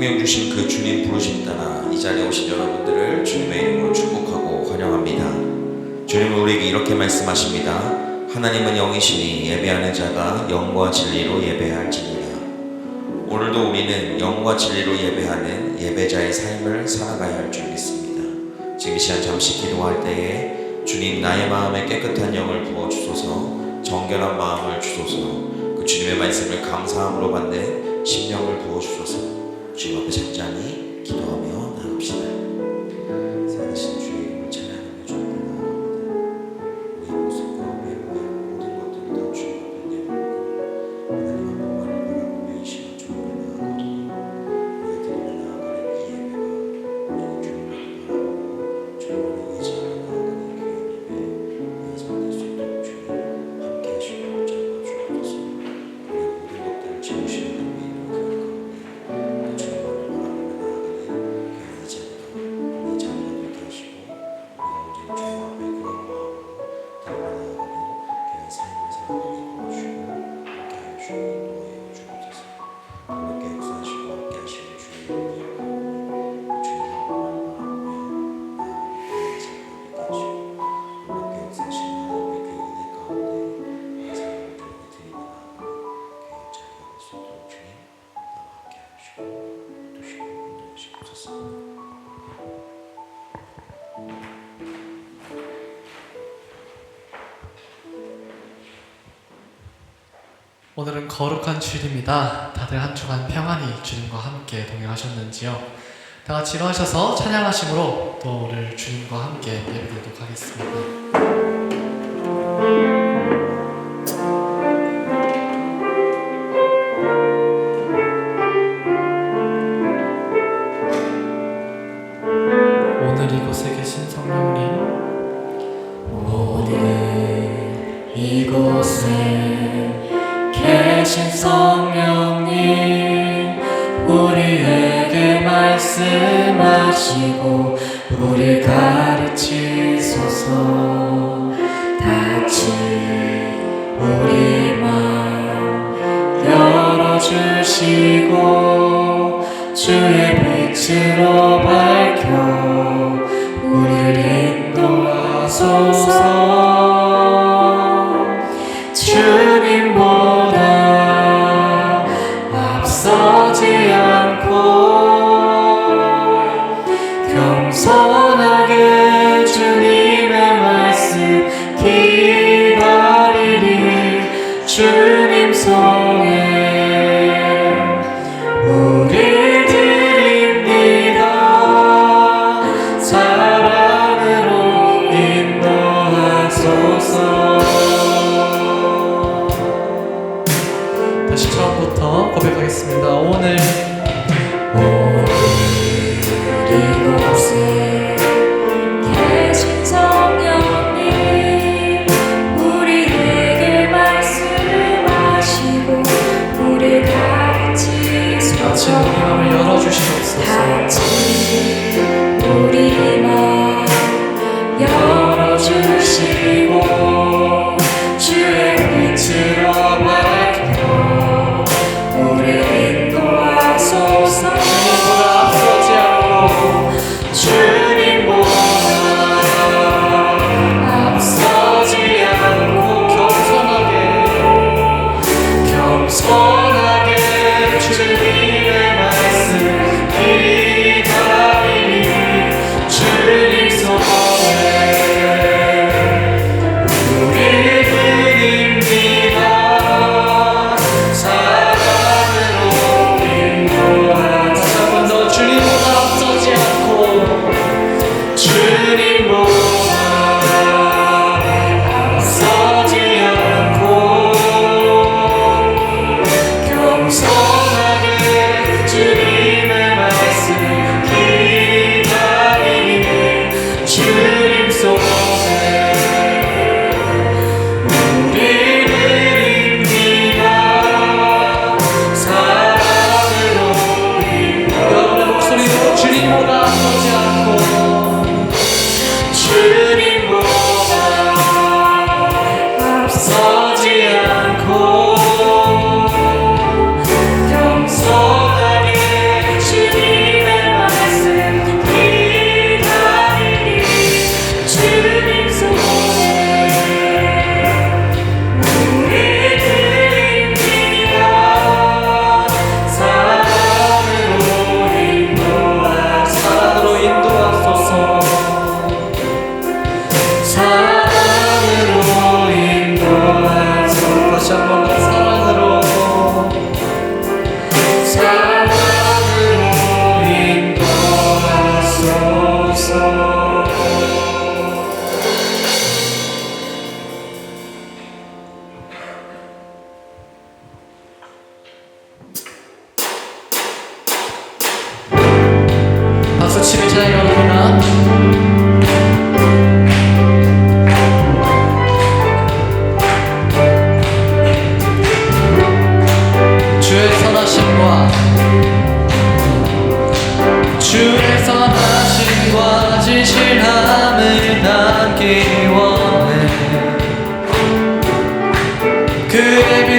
생명 주신 그 주님 부르심 따라 이 자리에 오신 여러분들을 주님의 이름으로 축복하고 환영합니다. 주님은 우리에게 이렇게 말씀하십니다. 하나님은 영이시니 예배하는 자가 영과 진리로 예배할지니라. 오늘도 우리는 영과 진리로 예배하는 예배자의 삶을 살아가야 할 줄 믿습니다. 지금 이 시간 잠시 기도할 때에 주님 나의 마음에 깨끗한 영을 부어주소서, 정결한 마음을 주소서, 그 주님의 말씀을 감사함으로 받는 심령을 부어주소서. 주님 앞에 잠잠히 기도하며 나갑시다. 살아계신 주의 이름을 찬양하며 주님께 나아갑니다. 우리의 모습과 외모의 모든 것들을 다 주님 앞에 내놓고 하나님 한 분만을 바라보며 이 시간 주님께 나아가오니 우리가 드리며 나아가는 이 예배가 온전히 주님을 바라보고 주님을 의지하며 나아가는 교회 예배에 예정될 수 있도록 주님 함께 하시고 붙잡아주옵소서. 우리의 모든 것들을 채우시는 주님의 이름을 기억하오니 오늘은 거룩한 주일입니다. 다들 한 주간 평안히 주님과 함께 동행하셨는지요? 다 같이 일어나셔서 찬양하심으로 또 오늘 주님과 함께 예배드리도록 하겠습니다. 오늘 이곳에 계신 성령님, 오늘 이곳에 계신 성령님, 우리에게 말씀하시고 우리 가르치소서. 다시 우리 마음 열어주시고 주의 빛으로 밝혀 우리를 인도하소서. 주님보다 앞서지 않고 겸손하게 주님의 말씀 기다리리. 주님 손에 우리 드립니다. 사랑으로 인도하소서. 다시 처음부터 고백하겠습니다. 오늘 이곳에 계신 성령님, 우리에게 말씀하시고 우리 같이 가르치소서. 우리 마음을 열어주시옵소서. 같이 우리 마음 열어주시고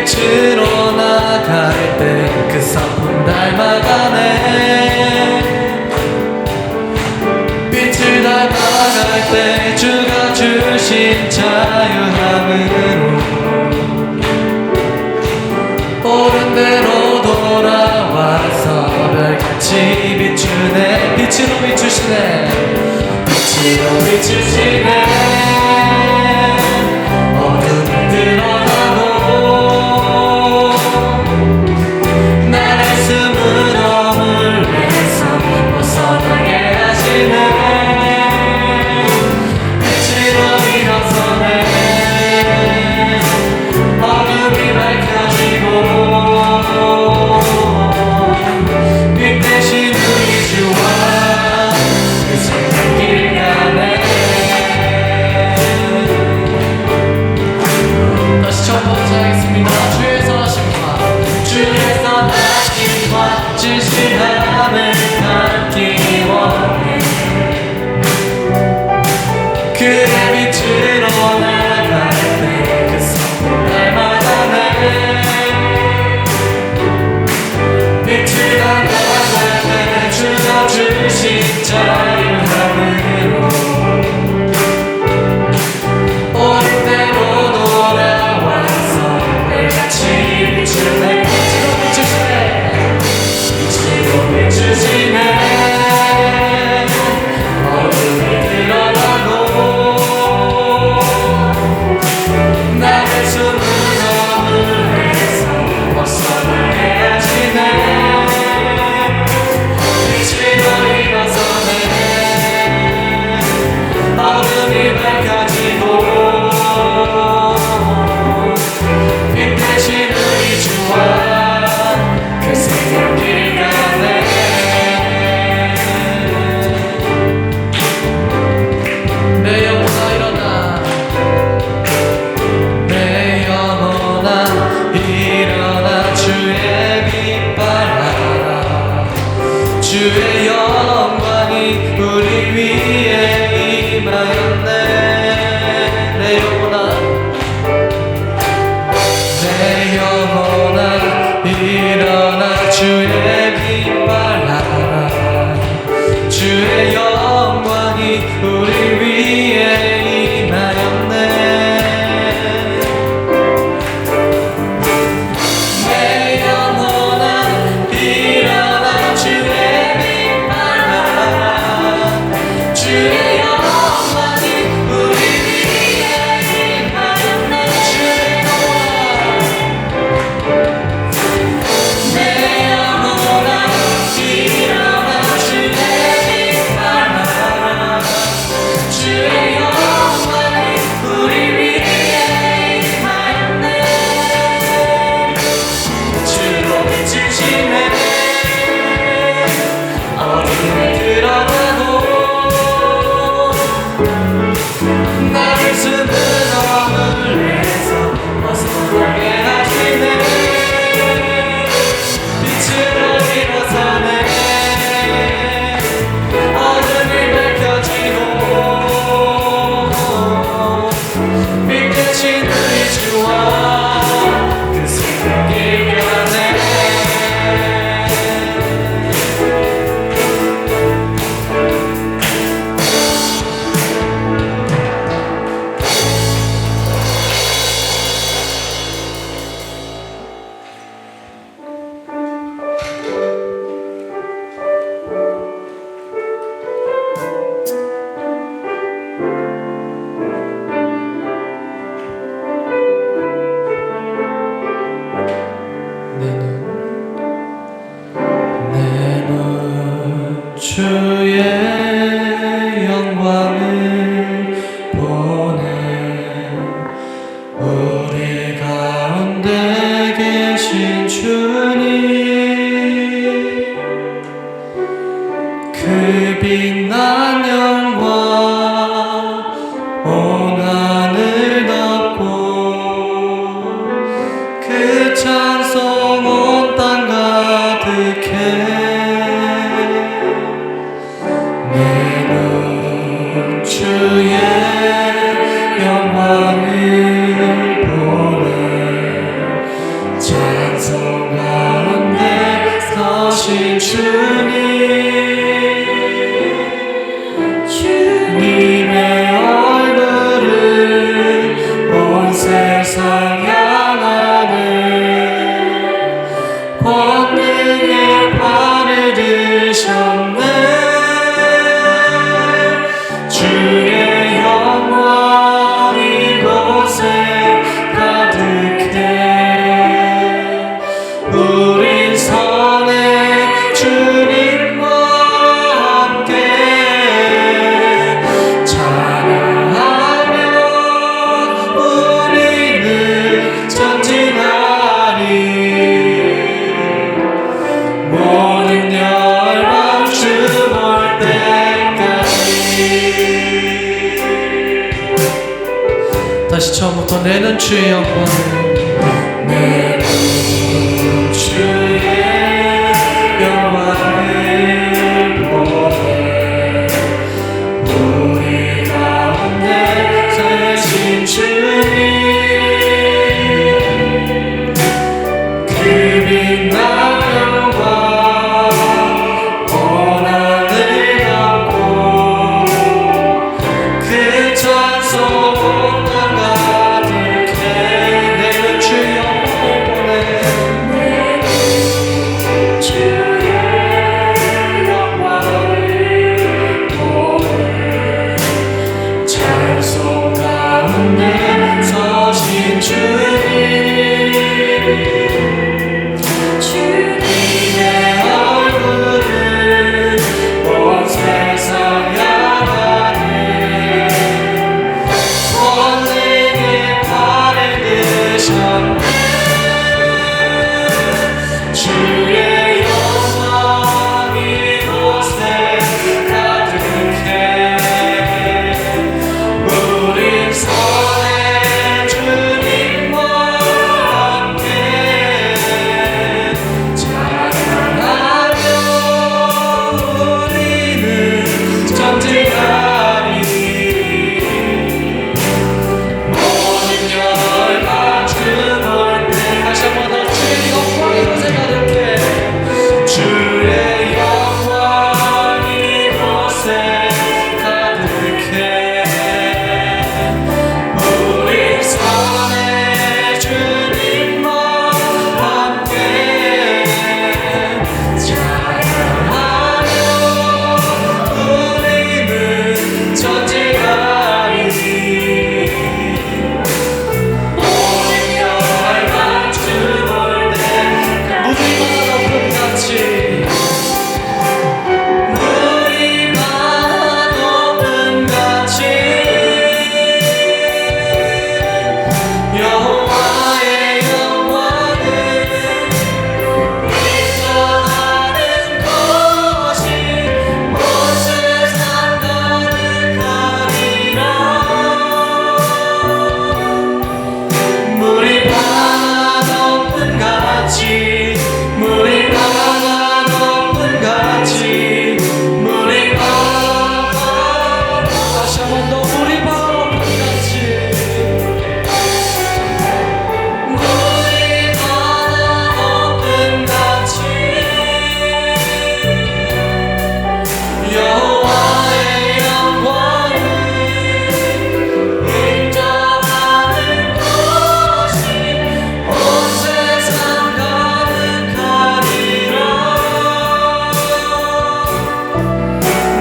빛으로 나갈 때 그 성품 닮아가네. 빛을 닮아갈 때 주가 주신 자유함으로 옳은 대로 돌아와서 별같이 비추네. 빛으로 비추시네. 빛으로 비추시네. 어둠이 드러나고 나를 숨은 어물에서 벗어나게 하시네. 빛으로 일어서네. 어둠이 밝혀지고 빛 대신 우리 주와 그 새벽길 가네. 다시 처음부터 시작하겠습니다. 주에서 하심과 주에서 하심과 진실함을 담기 원해. 그의 빛으로 나갈 때 그 성품 닮아가네. 빛을 나갈 때 주가 주신 자유함으로 옳은 대로 돌아와서 내같이 비추네. 빛으로 비추시네. 빛으로 비추시네. 어둠이 드러나고 나를 숨은 어물에서 벗어나게 하시네. 빛으로 일어서네. 어둠이 밝아지고 빛 대신 우리 주와 그 새벽길 가네. 내 영혼아 일어나. 내 영혼아 일어나. 주의 빛 발하라. 주의 영광이 우리 위에 임하였네. 내 영혼아 내 영혼아 일어나. 주의 빛 발하라. 주의 영광이 우리 위에 임하였네. 내 영혼아 일어나. 주의 빛 발하라. 주의 영광이 우리 위에 임하였네. 주의 영광 내 영혼아 일어나. 주의 빛 발하라. 주의 영광이 우리 위에 임하였네. 주로 비추시네. 어둠이 드러나고 나를 숨은 어물에서 벗어나게 하시네. 빛으로 일어서네. 어둠이 밝혀지고 빛 대신 우리 주와 그 새벽길 가네. 다시 처음부터 내는 주의 영광을 내는 주의 영광을 보내 우리 가운데 사신 주님 그 빛난 영광 고난을 덮고 그 찬송 온갖 가득해 내는 주의 영광을 보내 주의 영광을 보내 찬송 가운데 서신 주님 주님의 얼굴을 온 세상 향하네 권능의 팔을 드셨네 주의 영광 이곳에 가득해 우리 선의 주님과 함께 찬양하며 우리는 전진하리 모든 열과 주볼 때 다시 한번 더 주의 영광 이곳에 가득해 주의 영광 이곳에 가득해 우리 선의 주님과 함께 찬양하며 우리는 전진하리 모든 열과 주볼 때 무리마다 높음같이 무리마다 높음같이 여호와의 영광을 인정하는 것이 온 세상 가득하리라 물이 바다 높음같이 물이 바다 높음같이 물이 바다 다시 한 번 더 물이 바다 높음같이 물이 바다 높음같이 여호와의 영광을 인정하는 것이 온 세상 가득하리라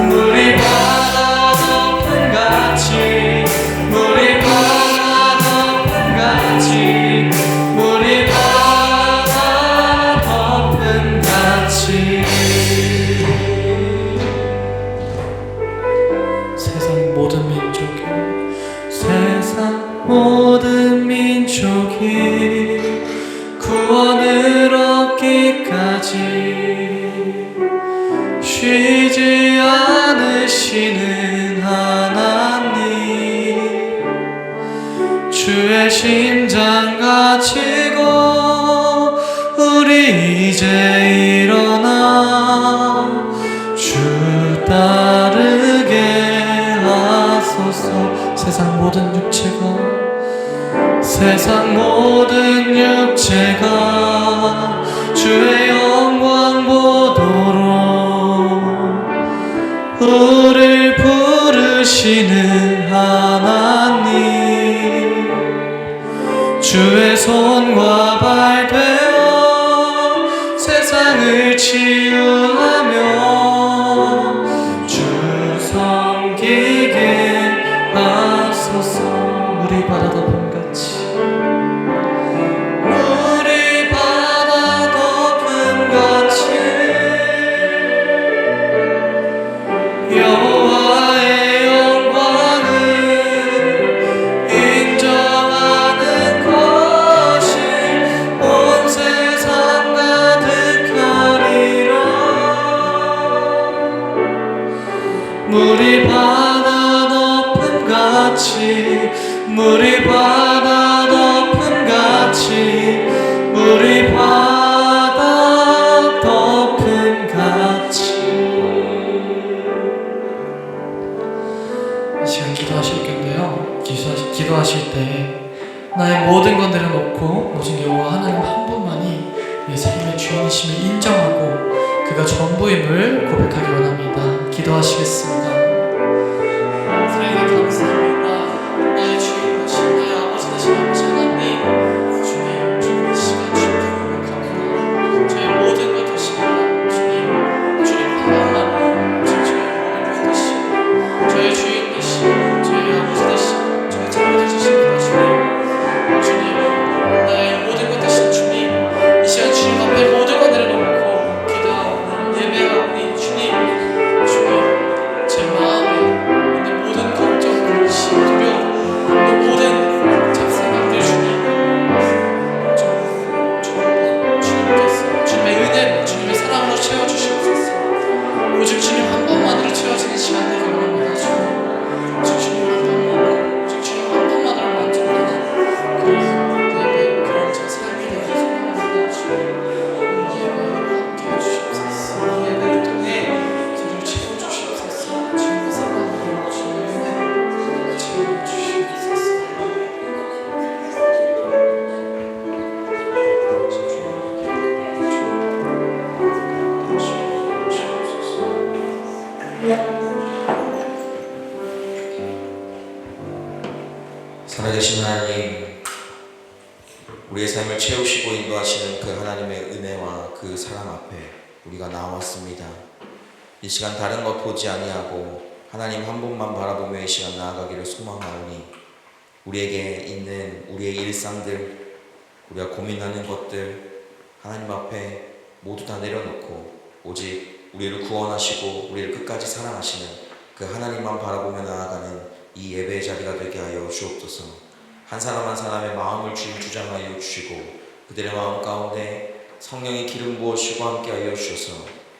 물이 바다 높음같이 물이 바다 높음같이 물이 바다 높음같이 세상 모든 민족이 세상 모든 민족이 구원을 얻기까지 쉬지 않으시는 하나님 주의 심장 가지고 우리 이제 일어나 주 따르게 하소서 세상 모든 육체가 주의 영광 보도록 우릴 부르시는 하나님 주의 손과 발 되어 세상을 치유하며 주 섬기게 하소서 물이 바다 덮음같이 물이 바다 덮음같이 여호와의 영광을 인정하는 것이 온 세상 가득하리라 물이 바다 덮음같이 우리 바다 덮음같이 우리 바다 덮음같이. 이 시간 기도하실 건데요, 기도하실 때 나의 모든 것 내려놓고 오직 여호와 하나님 한 분만이 내 삶의 주인이심을 인정하고 그가 전부임을 고백하기 원합니다. 기도하시겠습니다. 하나님 감사합니다. 나의 주인 되신 나의 아버지 되신 아버지 하나님, 주님, 주님 이 시간 주님 고백합니다. 저의 모든 것 되십니다. 주님, 주님 하나님, 오직 저의 모든 것 되시고 저의 주인 되시고 저의 아버지 되시고 저의 자녀 되십니다. 주님, 주님, 나의 모든 것 되신 주님, 이 시간 주님 앞에 모든 것 내려놓고 기도하고 예배하오니 주님, 주님, 제 마음에 있는 모든 걱정, 근심, 두려움, 그 모든 잡생각들 주님, 주님께서 주님의 은혜, 주님의 사랑으로 채워주시옵소서. 오직 주님 한 번만으로 채워지는 시간 되기 원합니다. 주님, 오직 주님 한 번만, 오직 주님 한 번만으로 만족하는 그 예배, 그런 제 삶이 되기 소망합니다. 주님, 예배 함께 해주시옵소서. 예배를 통해 저를 채워주시옵소서. 주님의 사랑으로 주님의 은혜로 채워주시옵소서. 살아계신 하나님, 우리의 삶을 채우시고 인도하시는 그 하나님의 은혜와 그 사랑 앞에 우리가 나왔습니다. 이 시간 다른 것 보지 아니하고 하나님 한 분만 바라보며 이 시간 나아가기를 소망하오니 우리에게 있는 우리의 일상들, 우리가 고민하는 것들 하나님 앞에 모두 다 내려놓고 오직 우리를 구원하시고 우리를 끝까지 사랑하시는 그 하나님만 바라보며 나아가는 이 예배의 자리가 되게 하여 주옵소서. 한 사람 한 사람의 마음을 주님 주장하여 주시고 그들의 마음 가운데 성령의 기름 부으시고 함께 하여 주셔서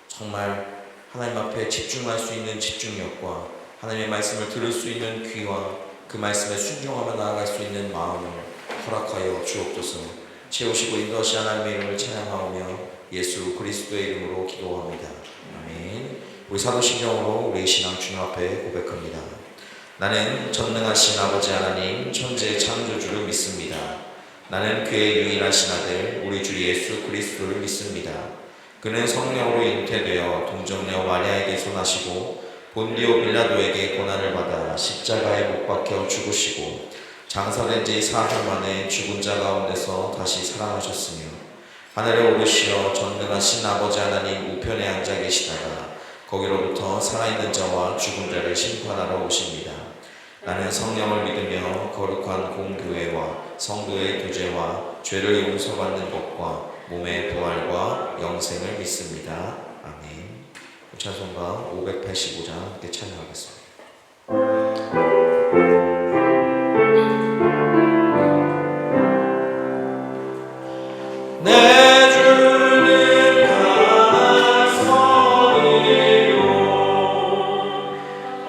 정말 하나님 앞에 집중할 수 있는 집중력과 하나님의 말씀을 들을 수 있는 귀와 그 말씀에 순종하며 나아갈 수 있는 마음을 허락하여 주옵소서. 채우시고 인도하신 하나님의 이름을 찬양하오며 예수 그리스도의 이름으로 기도합니다. 아멘. 우리 사도신경으로 우리의 신앙 주님 앞에 고백합니다. 나는 전능하신 아버지 하나님 천지의 창조주를 믿습니다. 나는 그의 유일하신 아들 우리 주 예수 그리스도를 믿습니다. 그는 성령으로 잉태되어 동정녀 마리아에게 소나시고 본디오 빌라도에게 고난을 받아 십자가에 못 박혀 죽으시고 장사된 지 4주 만에 죽은 자 가운데서 다시 살아나셨으며 하늘에 오르시어 전능하신 아버지 하나님 우편에 앉아 계시다가 거기로부터 살아있는 자와 죽은 자를 심판하러 오십니다. 나는 성령을 믿으며 거룩한 공교회와 성도의 교제와 죄를 용서받는 것과 몸의 부활과 영생을 믿습니다. 아멘. 찬송가 585장 함께 찬양하겠습니다. 내 주는 가서이요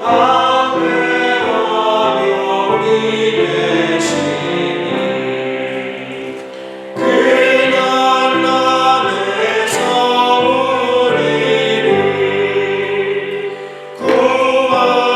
아뢰하며 이르시니 그날 남에서 우리를 구하시리라.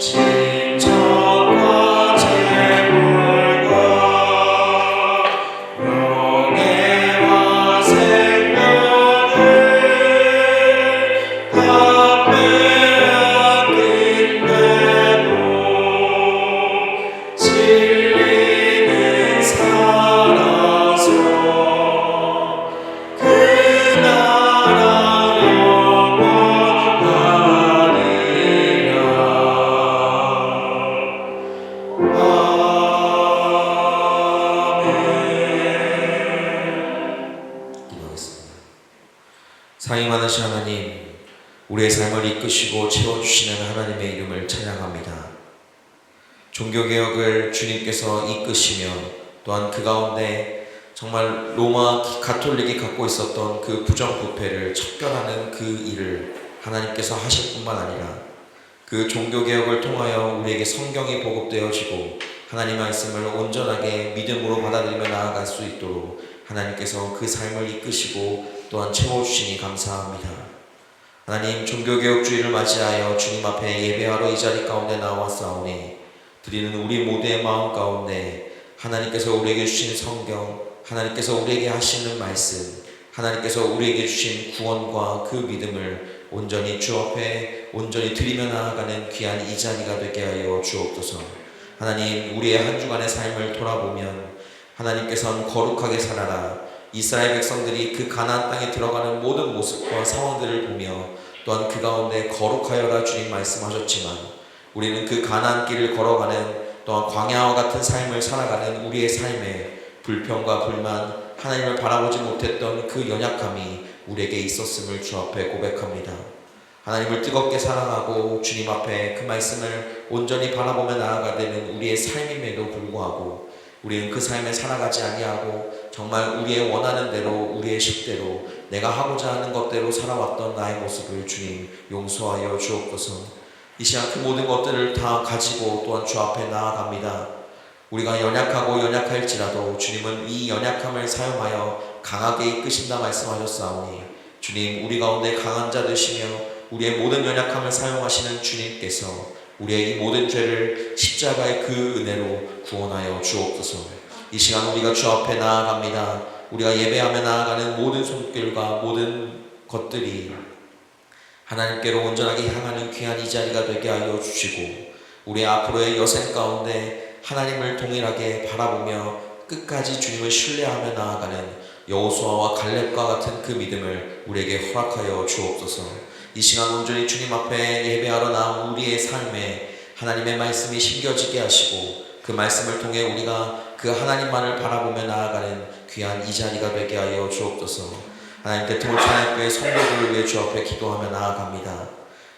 진정과 재물과 명예와 생명을 다 빼앗긴대도 진리는 살아서 그 나라 영원하리라. 기도하겠습니다. 사랑이 많으신 하나님, 우리의 삶을 이끄시고 채워주시는 하나님의 이름을 찬양합니다. 종교개혁을 주님께서 이끄시며 또한 그 가운데 정말 로마 가톨릭이 갖고 있었던 그 부정부패를 척결하는 그 일을 하나님께서 하실 뿐만 아니라 그 종교개혁을 통하여 우리에게 성경이 보급되어지고 하나님의 말씀을 온전하게 믿음으로 받아들이며 나아갈 수 있도록 하나님께서 그 삶을 이끄시고 또한 채워주시니 감사합니다. 하나님, 종교개혁주의를 맞이하여 주님 앞에 예배하러 이 자리 가운데 나왔사오니 드리는 우리 모두의 마음 가운데 하나님께서 우리에게 주신 성경, 하나님께서 우리에게 하시는 말씀, 하나님께서 우리에게 주신 구원과 그 믿음을 온전히 주 앞에 온전히 드리며 나아가는 귀한 이 자리가 되게 하여 주옵소서. 하나님, 우리의 한 주간의 삶을 돌아보면 하나님께서는 거룩하게 살아라, 이스라엘 백성들이 그 가나안 땅에 들어가는 모든 모습과 상황들을 보며 또한 그 가운데 거룩하여라 주님 말씀하셨지만 우리는 그 가나안 길을 걸어가는 또한 광야와 같은 삶을 살아가는 우리의 삶에 불평과 불만, 하나님을 바라보지 못했던 그 연약함이 우리에게 있었음을 주 앞에 고백합니다. 하나님을 뜨겁게 사랑하고 주님 앞에 그 말씀을 온전히 바라보며 나아가는 우리의 삶임에도 불구하고 우리는 그 삶에 살아가지 아니하고 정말 우리의 원하는 대로, 우리의 식대로, 내가 하고자 하는 것대로 살아왔던 나의 모습을 주님 용서하여 주옵소서. 이 시간 그 모든 것들을 다 가지고 또한 주 앞에 나아갑니다. 우리가 연약하고 연약할지라도 주님은 이 연약함을 사용하여 강하게 이끄신다 말씀하셨사오니 주님, 우리 가운데 강한 자 되시며 우리의 모든 연약함을 사용하시는 주님께서 우리의 이 모든 죄를 십자가의 그 은혜로 구원하여 주옵소서. 이 시간 우리가 주 앞에 나아갑니다. 우리가 예배하며 나아가는 모든 손길과 모든 것들이 하나님께로 온전하게 향하는 귀한 이 자리가 되게 하여 주시고 우리 앞으로의 여생 가운데 하나님을 동일하게 바라보며 끝까지 주님을 신뢰하며 나아가는 여호수아와 갈렙과 같은 그 믿음을 우리에게 허락하여 주옵소서. 이 시간 온전히 주님 앞에 예배하러 나온 우리의 삶에 하나님의 말씀이 심겨지게 하시고 그 말씀을 통해 우리가 그 하나님만을 바라보며 나아가는 귀한 이 자리가 되게 하여 주옵소서. 하나님, 대통령 찬양교회 성도들을 위해 주 앞에 기도하며 나아갑니다.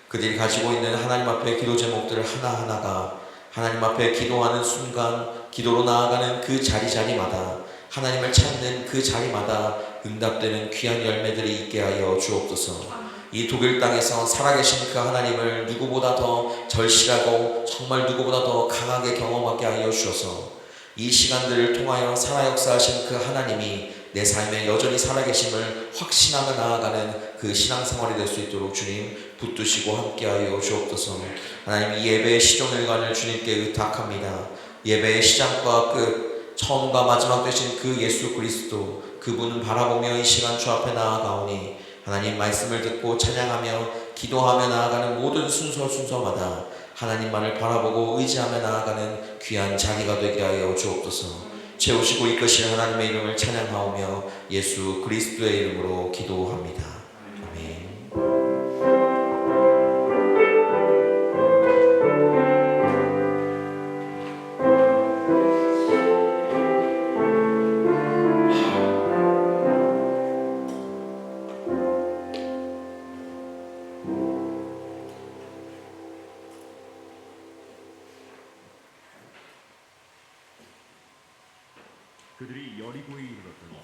그들이 가지고 있는 하나님 앞에 기도 제목들을 하나하나가 하나님 앞에 기도하는 순간, 기도로 나아가는 그 자리마다 하나님을 찾는 그 자리마다 응답되는 귀한 열매들이 있게 하여 주옵소서. 이 독일 땅에서 살아계신 그 하나님을 누구보다 더 절실하고 정말 누구보다 더 강하게 경험하게 하여 주셔서 이 시간들을 통하여 살아 역사하신 그 하나님이 내 삶에 여전히 살아계심을 확신하며 나아가는 그 신앙생활이 될 수 있도록 주님 붙드시고 함께하여 주옵소서. 하나님, 이 예배의 시종일관을 주님께 의탁합니다. 예배의 시작과 끝, 처음과 마지막 되신 그 예수 그리스도, 그분을 바라보며 이 시간 주 앞에 나아가오니 하나님 말씀을 듣고 찬양하며 기도하며 나아가는 모든 순서마다 하나님만을 바라보고 의지하며 나아가는 귀한 자리가 되게 하여 주옵소서. 채우시고 이끄실 하나님의 이름을 찬양하오며 예수 그리스도의 이름으로 기도합니다. 아멘. 그들이 여리고에 이르렀더니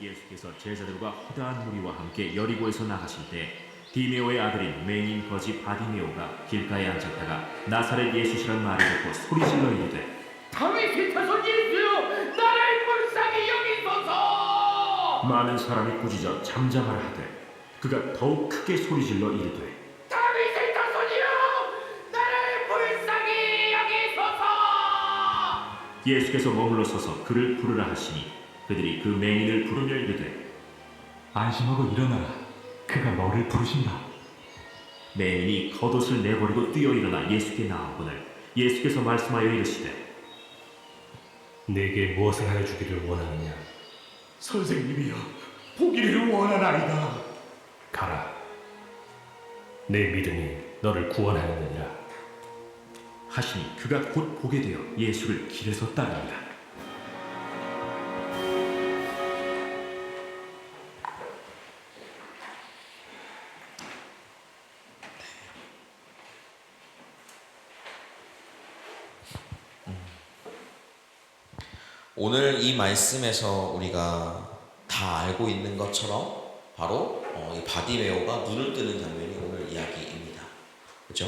예수께서 제자들과 허다한 무리와 함께 여리고에서 나가실 때 디메오의 아들인 맹인 거지 바디메오가 길가에 앉았다가 나사렛 예수시란 말을 듣고 소리질러 이르되 다윗의 자손 예수여, 나를 불쌍히 여기소서. 많은 사람이 꾸짖어 잠잠하라 하되 그가 더욱 크게 소리질러 이르되 다윗의 자손이여, 나를 불쌍히 예수께서 머물러 서서 그를 부르라 하시니 그들이 그 맹인을 부르며 이르되 안심하고 일어나라. 그가 너를 부르신다. 맹인이 겉옷을 내버리고 뛰어 일어나 예수께 나아오거늘 예수께서 말씀하여 이르시되 내게 무엇을 하여 주기를 원하느냐? 선생님이여, 보기를 원하나이다. 가라. 내 믿음이 너를 구원하였느니라. 하시니 그가 곧 보게 되어 예수를 길에서 따릅니다. 오늘 이 말씀에서 우리가 다 알고 있는 것처럼 바로 이 바디메오가 눈을 뜨는 장면이 오늘 이야기입니다. 그렇죠?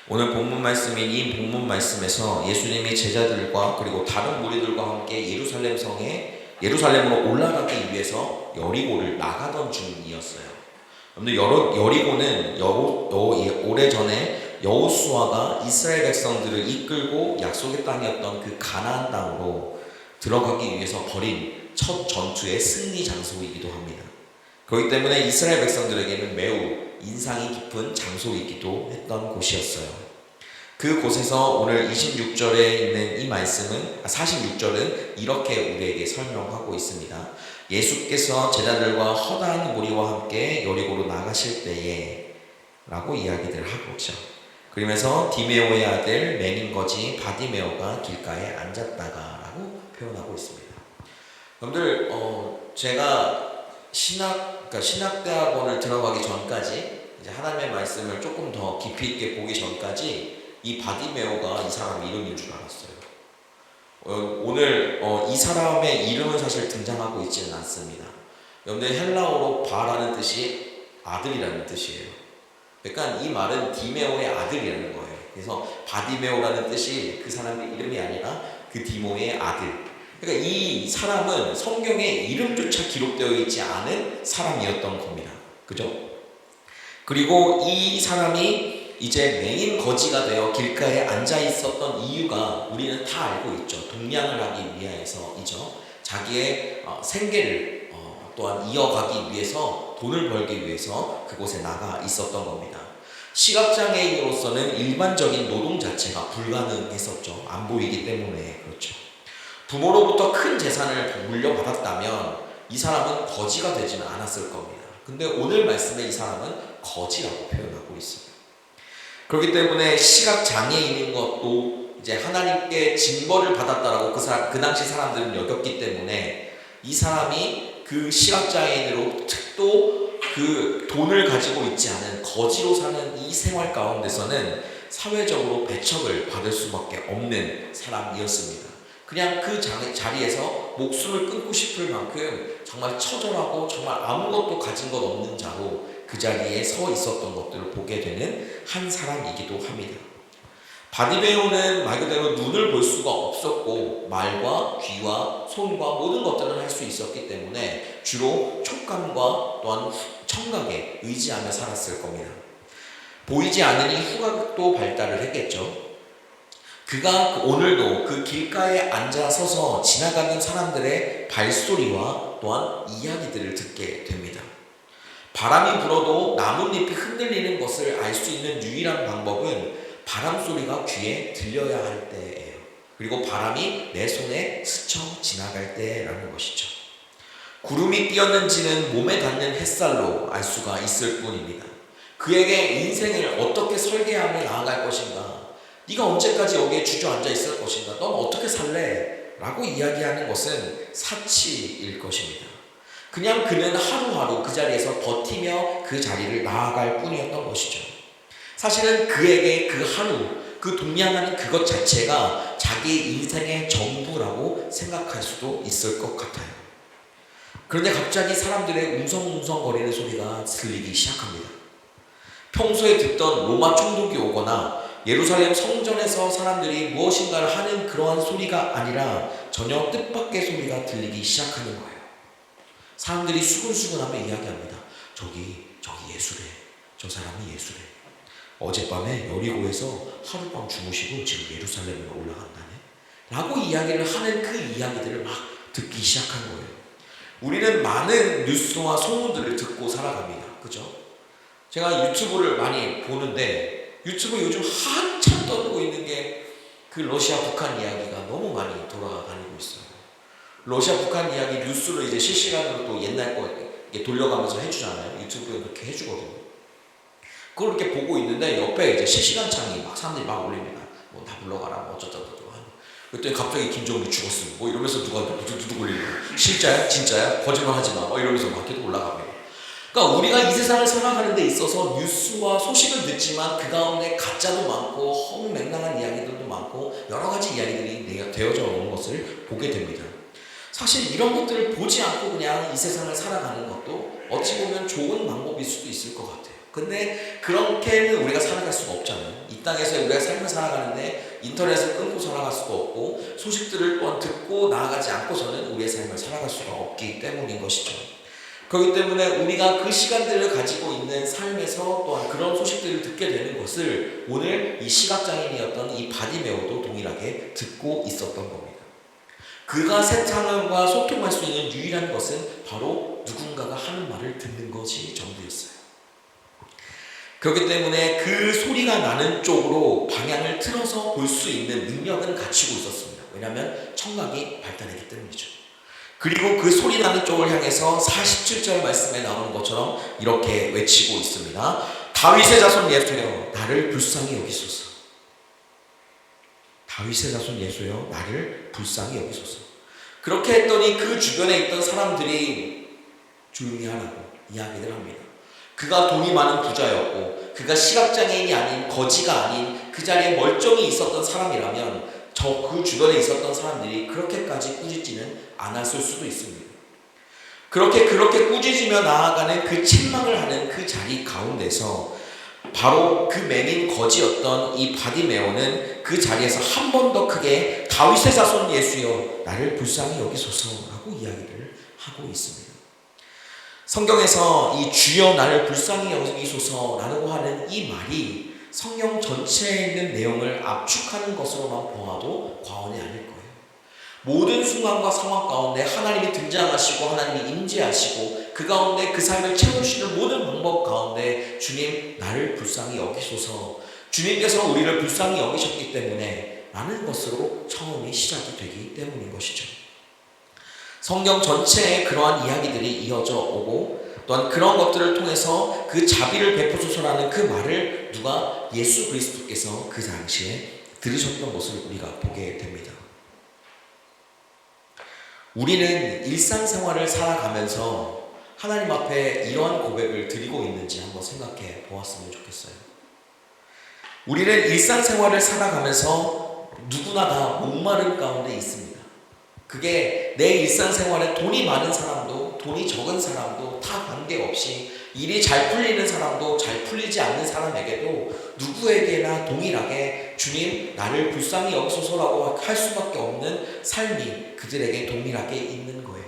오늘 본문 말씀인 이 본문 말씀에서 예수님이 제자들과 그리고 다른 무리들과 함께 예루살렘으로 올라가기 위해서 여리고를 나가던 중이었어요. 여러분들 여리고는 오래전에 여호수아가 이스라엘 백성들을 이끌고 약속의 땅이었던 그 가나안 땅으로 들어가기 위해서 벌인 첫 전투의 승리 장소이기도 합니다. 그렇기 때문에 이스라엘 백성들에게는 매우 인상이 깊은 장소이기도 했던 곳이었어요. 그 곳에서 오늘 26절에 있는 이 말씀은 46절은 이렇게 우리에게 설명하고 있습니다. 예수께서 제자들과 허다한 무리와 함께 여리고로 나가실 때에 라고 이야기들을 하고 있죠. 그러면서 디메오의 아들 맹인 거지 바디메오가 길가에 앉았다가 라고 표현하고 있습니다. 여러분들 제가 신학대학원을 들어가기 전까지 이제 하나님의 말씀을 조금 더 깊이 있게 보기 전까지 이 바디메오가 이 사람 이름인 줄 알았어요. 오늘 이 사람의 이름은 사실 등장하고 있지는 않습니다. 여러분들 헬라어로 바라는 뜻이 아들이라는 뜻이에요. 그러니까 이 말은 디메오의 아들이라는 거예요. 그래서 바디메오라는 뜻이 그 사람의 이름이 아니라 그 디모의 아들. 그러니까 이 사람은 성경에 이름조차 기록되어 있지 않은 사람이었던 겁니다. 그죠? 그리고 이 사람이 이제 맹인 거지가 되어 길가에 앉아 있었던 이유가 우리는 다 알고 있죠. 동냥을 하기 위해서이죠. 자기의 생계를 또한 이어가기 위해서 돈을 벌기 위해서 그곳에 나가 있었던 겁니다. 시각장애인으로서는 일반적인 노동 자체가 불가능했었죠. 안 보이기 때문에. 그렇죠. 부모로부터 큰 재산을 물려받았다면 이 사람은 거지가 되지는 않았을 겁니다. 근데 오늘 말씀에 이 사람은 거지라고 표현하고 있습니다. 그렇기 때문에 시각장애인인 것도 이제 하나님께 징벌을 받았다라고 그 당시 사람들은 여겼기 때문에 이 사람이 그 시각장애인으로 또 그 돈을 가지고 있지 않은 거지로 사는 이 생활 가운데서는 사회적으로 배척을 받을 수밖에 없는 사람이었습니다. 그냥 그 자리에서 목숨을 끊고 싶을 만큼 정말 처절하고 정말 아무것도 가진 것 없는 자로 그 자리에 서 있었던 것들을 보게 되는 한 사람이기도 합니다. 바디메오는 말 그대로 눈을 볼 수가 없었고 말과 귀와 손과 모든 것들을 할 수 있었기 때문에 주로 촉감과 또한 청각에 의지하며 살았을 겁니다. 보이지 않으니 후각도 발달을 했겠죠. 그가 오늘도 그 길가에 앉아 서서 지나가는 사람들의 발소리와 또한 이야기들을 듣게 됩니다. 바람이 불어도 나뭇잎이 흔들리는 것을 알 수 있는 유일한 방법은 바람 소리가 귀에 들려야 할 때예요. 그리고 바람이 내 손에 스쳐 지나갈 때라는 것이죠. 구름이 끼었는지는 몸에 닿는 햇살로 알 수가 있을 뿐입니다. 그에게 인생을 어떻게 설계하며 나아갈 것인가? 네가 언제까지 여기에 주저앉아 있을 것인가? 넌 어떻게 살래? 라고 이야기하는 것은 사치일 것입니다. 그냥 그는 하루하루 그 자리에서 버티며 그 자리를 나아갈 뿐이었던 것이죠. 사실은 그에게 그 하루, 그 동냥하는 그것 자체가 자기 인생의 전부라고 생각할 수도 있을 것 같아요. 그런데 갑자기 사람들의 웅성웅성거리는 소리가 들리기 시작합니다. 평소에 듣던 로마 총독이 오거나 예루살렘 성전에서 사람들이 무엇인가를 하는 그러한 소리가 아니라 전혀 뜻밖의 소리가 들리기 시작하는 거예요. 사람들이 수근수근하며 이야기합니다. 저기 예수래. 저 사람이 예수래. 어젯밤에 여리고에서 하룻밤 주무시고 지금 예루살렘으로 올라간다네. 라고 이야기를 하는 그 이야기들을 막 듣기 시작한 거예요. 우리는 많은 뉴스와 소문들을 듣고 살아갑니다. 그죠? 제가 유튜브를 많이 보는데 유튜브 요즘 한참 떠들고 있는 게 그 러시아 북한 이야기가 너무 많이 돌아다니고 있어요. 러시아 북한 이야기 뉴스를 이제 실시간으로 또 옛날 거 돌려가면서 해주잖아요. 유튜브에 그렇게 해주거든요. 그걸 이렇게 보고 있는데 옆에 이제 실시간 창이 막 사람들이 막 올립니다. 뭐 다 물러가라, 뭐 어쩌저쩌고 하는. 그랬더니 갑자기 김정은이 죽었어요. 뭐 이러면서 누가 두둑 올리는 거예요. 진짜야? 진짜야? 거짓말 하지 마. 이러면서 막 계속 올라갑니다. 그러니까 우리가 이 세상을 살아가는 데 있어서 뉴스와 소식을 듣지만 그 가운데 가짜도 많고 허무맹랑한 이야기들도 많고 여러 가지 이야기들이 되어져 오는 것을 보게 됩니다. 사실 이런 것들을 보지 않고 그냥 이 세상을 살아가는 것도 어찌 보면 좋은 방법일 수도 있을 것 같아요. 근데 그렇게는 우리가 살아갈 수가 없잖아요. 이 땅에서 우리가 삶을 살아가는데 인터넷을 끊고 살아갈 수도 없고 소식들을 또한 듣고 나아가지 않고서는 우리의 삶을 살아갈 수가 없기 때문인 것이죠. 그렇기 때문에 우리가 그 시간들을 가지고 있는 삶에서 또한 그런 소식들을 듣게 되는 것을 오늘 이 시각장애인이었던 이 바디메오도 동일하게 듣고 있었던 겁니다. 그가 세상과 소통할 수 있는 유일한 것은 바로 누군가가 하는 말을 듣는 것이 전부였어요. 그렇기 때문에 그 소리가 나는 쪽으로 방향을 틀어서 볼 수 있는 능력은 갖추고 있었습니다. 왜냐하면 청각이 발달했기 때문이죠. 그리고 그 소리 나는 쪽을 향해서 47절 말씀에 나오는 것처럼 이렇게 외치고 있습니다. 다윗의 자손 예수여 나를 불쌍히 여기소서. 다윗의 자손 예수여 나를 불쌍히 여기소서. 그렇게 했더니 그 주변에 있던 사람들이 조용히 하라고 이야기를 합니다. 그가 돈이 많은 부자였고 그가 시각장애인이 아닌 거지가 아닌 그 자리에 멀쩡히 있었던 사람이라면 그 주변에 있었던 사람들이 그렇게까지 꾸짖지는 않았을 수도 있습니다. 그렇게 꾸짖으며 나아가는 그 책망을 하는 그 자리 가운데서 바로 그 맹인 거지였던 이 바디메오는 그 자리에서 한 번 더 크게 다윗의 자손 예수여 나를 불쌍히 여기소서라고 이야기를 하고 있습니다. 성경에서 이 주여 나를 불쌍히 여기소서라고 하는 이 말이 성경 전체에 있는 내용을 압축하는 것으로만 보아도 과언이 아닐 거예요. 모든 순간과 상황 가운데 하나님이 등장하시고 하나님이 임재하시고 그 가운데 그 삶을 채우시는 모든 방법 가운데 주님 나를 불쌍히 여기소서, 주님께서 우리를 불쌍히 여기셨기 때문에 라는 것으로 처음이 시작이 되기 때문인 것이죠. 성경 전체에 그러한 이야기들이 이어져 오고 또한 그런 것들을 통해서 그 자비를 베푸소서라는 그 말을 누가 예수 그리스도께서 그 당시에 들으셨던 것을 우리가 보게 됩니다. 우리는 일상생활을 살아가면서 하나님 앞에 이러한 고백을 드리고 있는지 한번 생각해 보았으면 좋겠어요. 우리는 일상생활을 살아가면서 누구나 다 목마름 가운데 있습니다. 그게 내 일상생활에 돈이 많은 사람도 돈이 적은 사람도 다 관계없이 일이 잘 풀리는 사람도 잘 풀리지 않는 사람에게도 누구에게나 동일하게 주님 나를 불쌍히 여기소서라고 할 수밖에 없는 삶이 그들에게 동일하게 있는 거예요.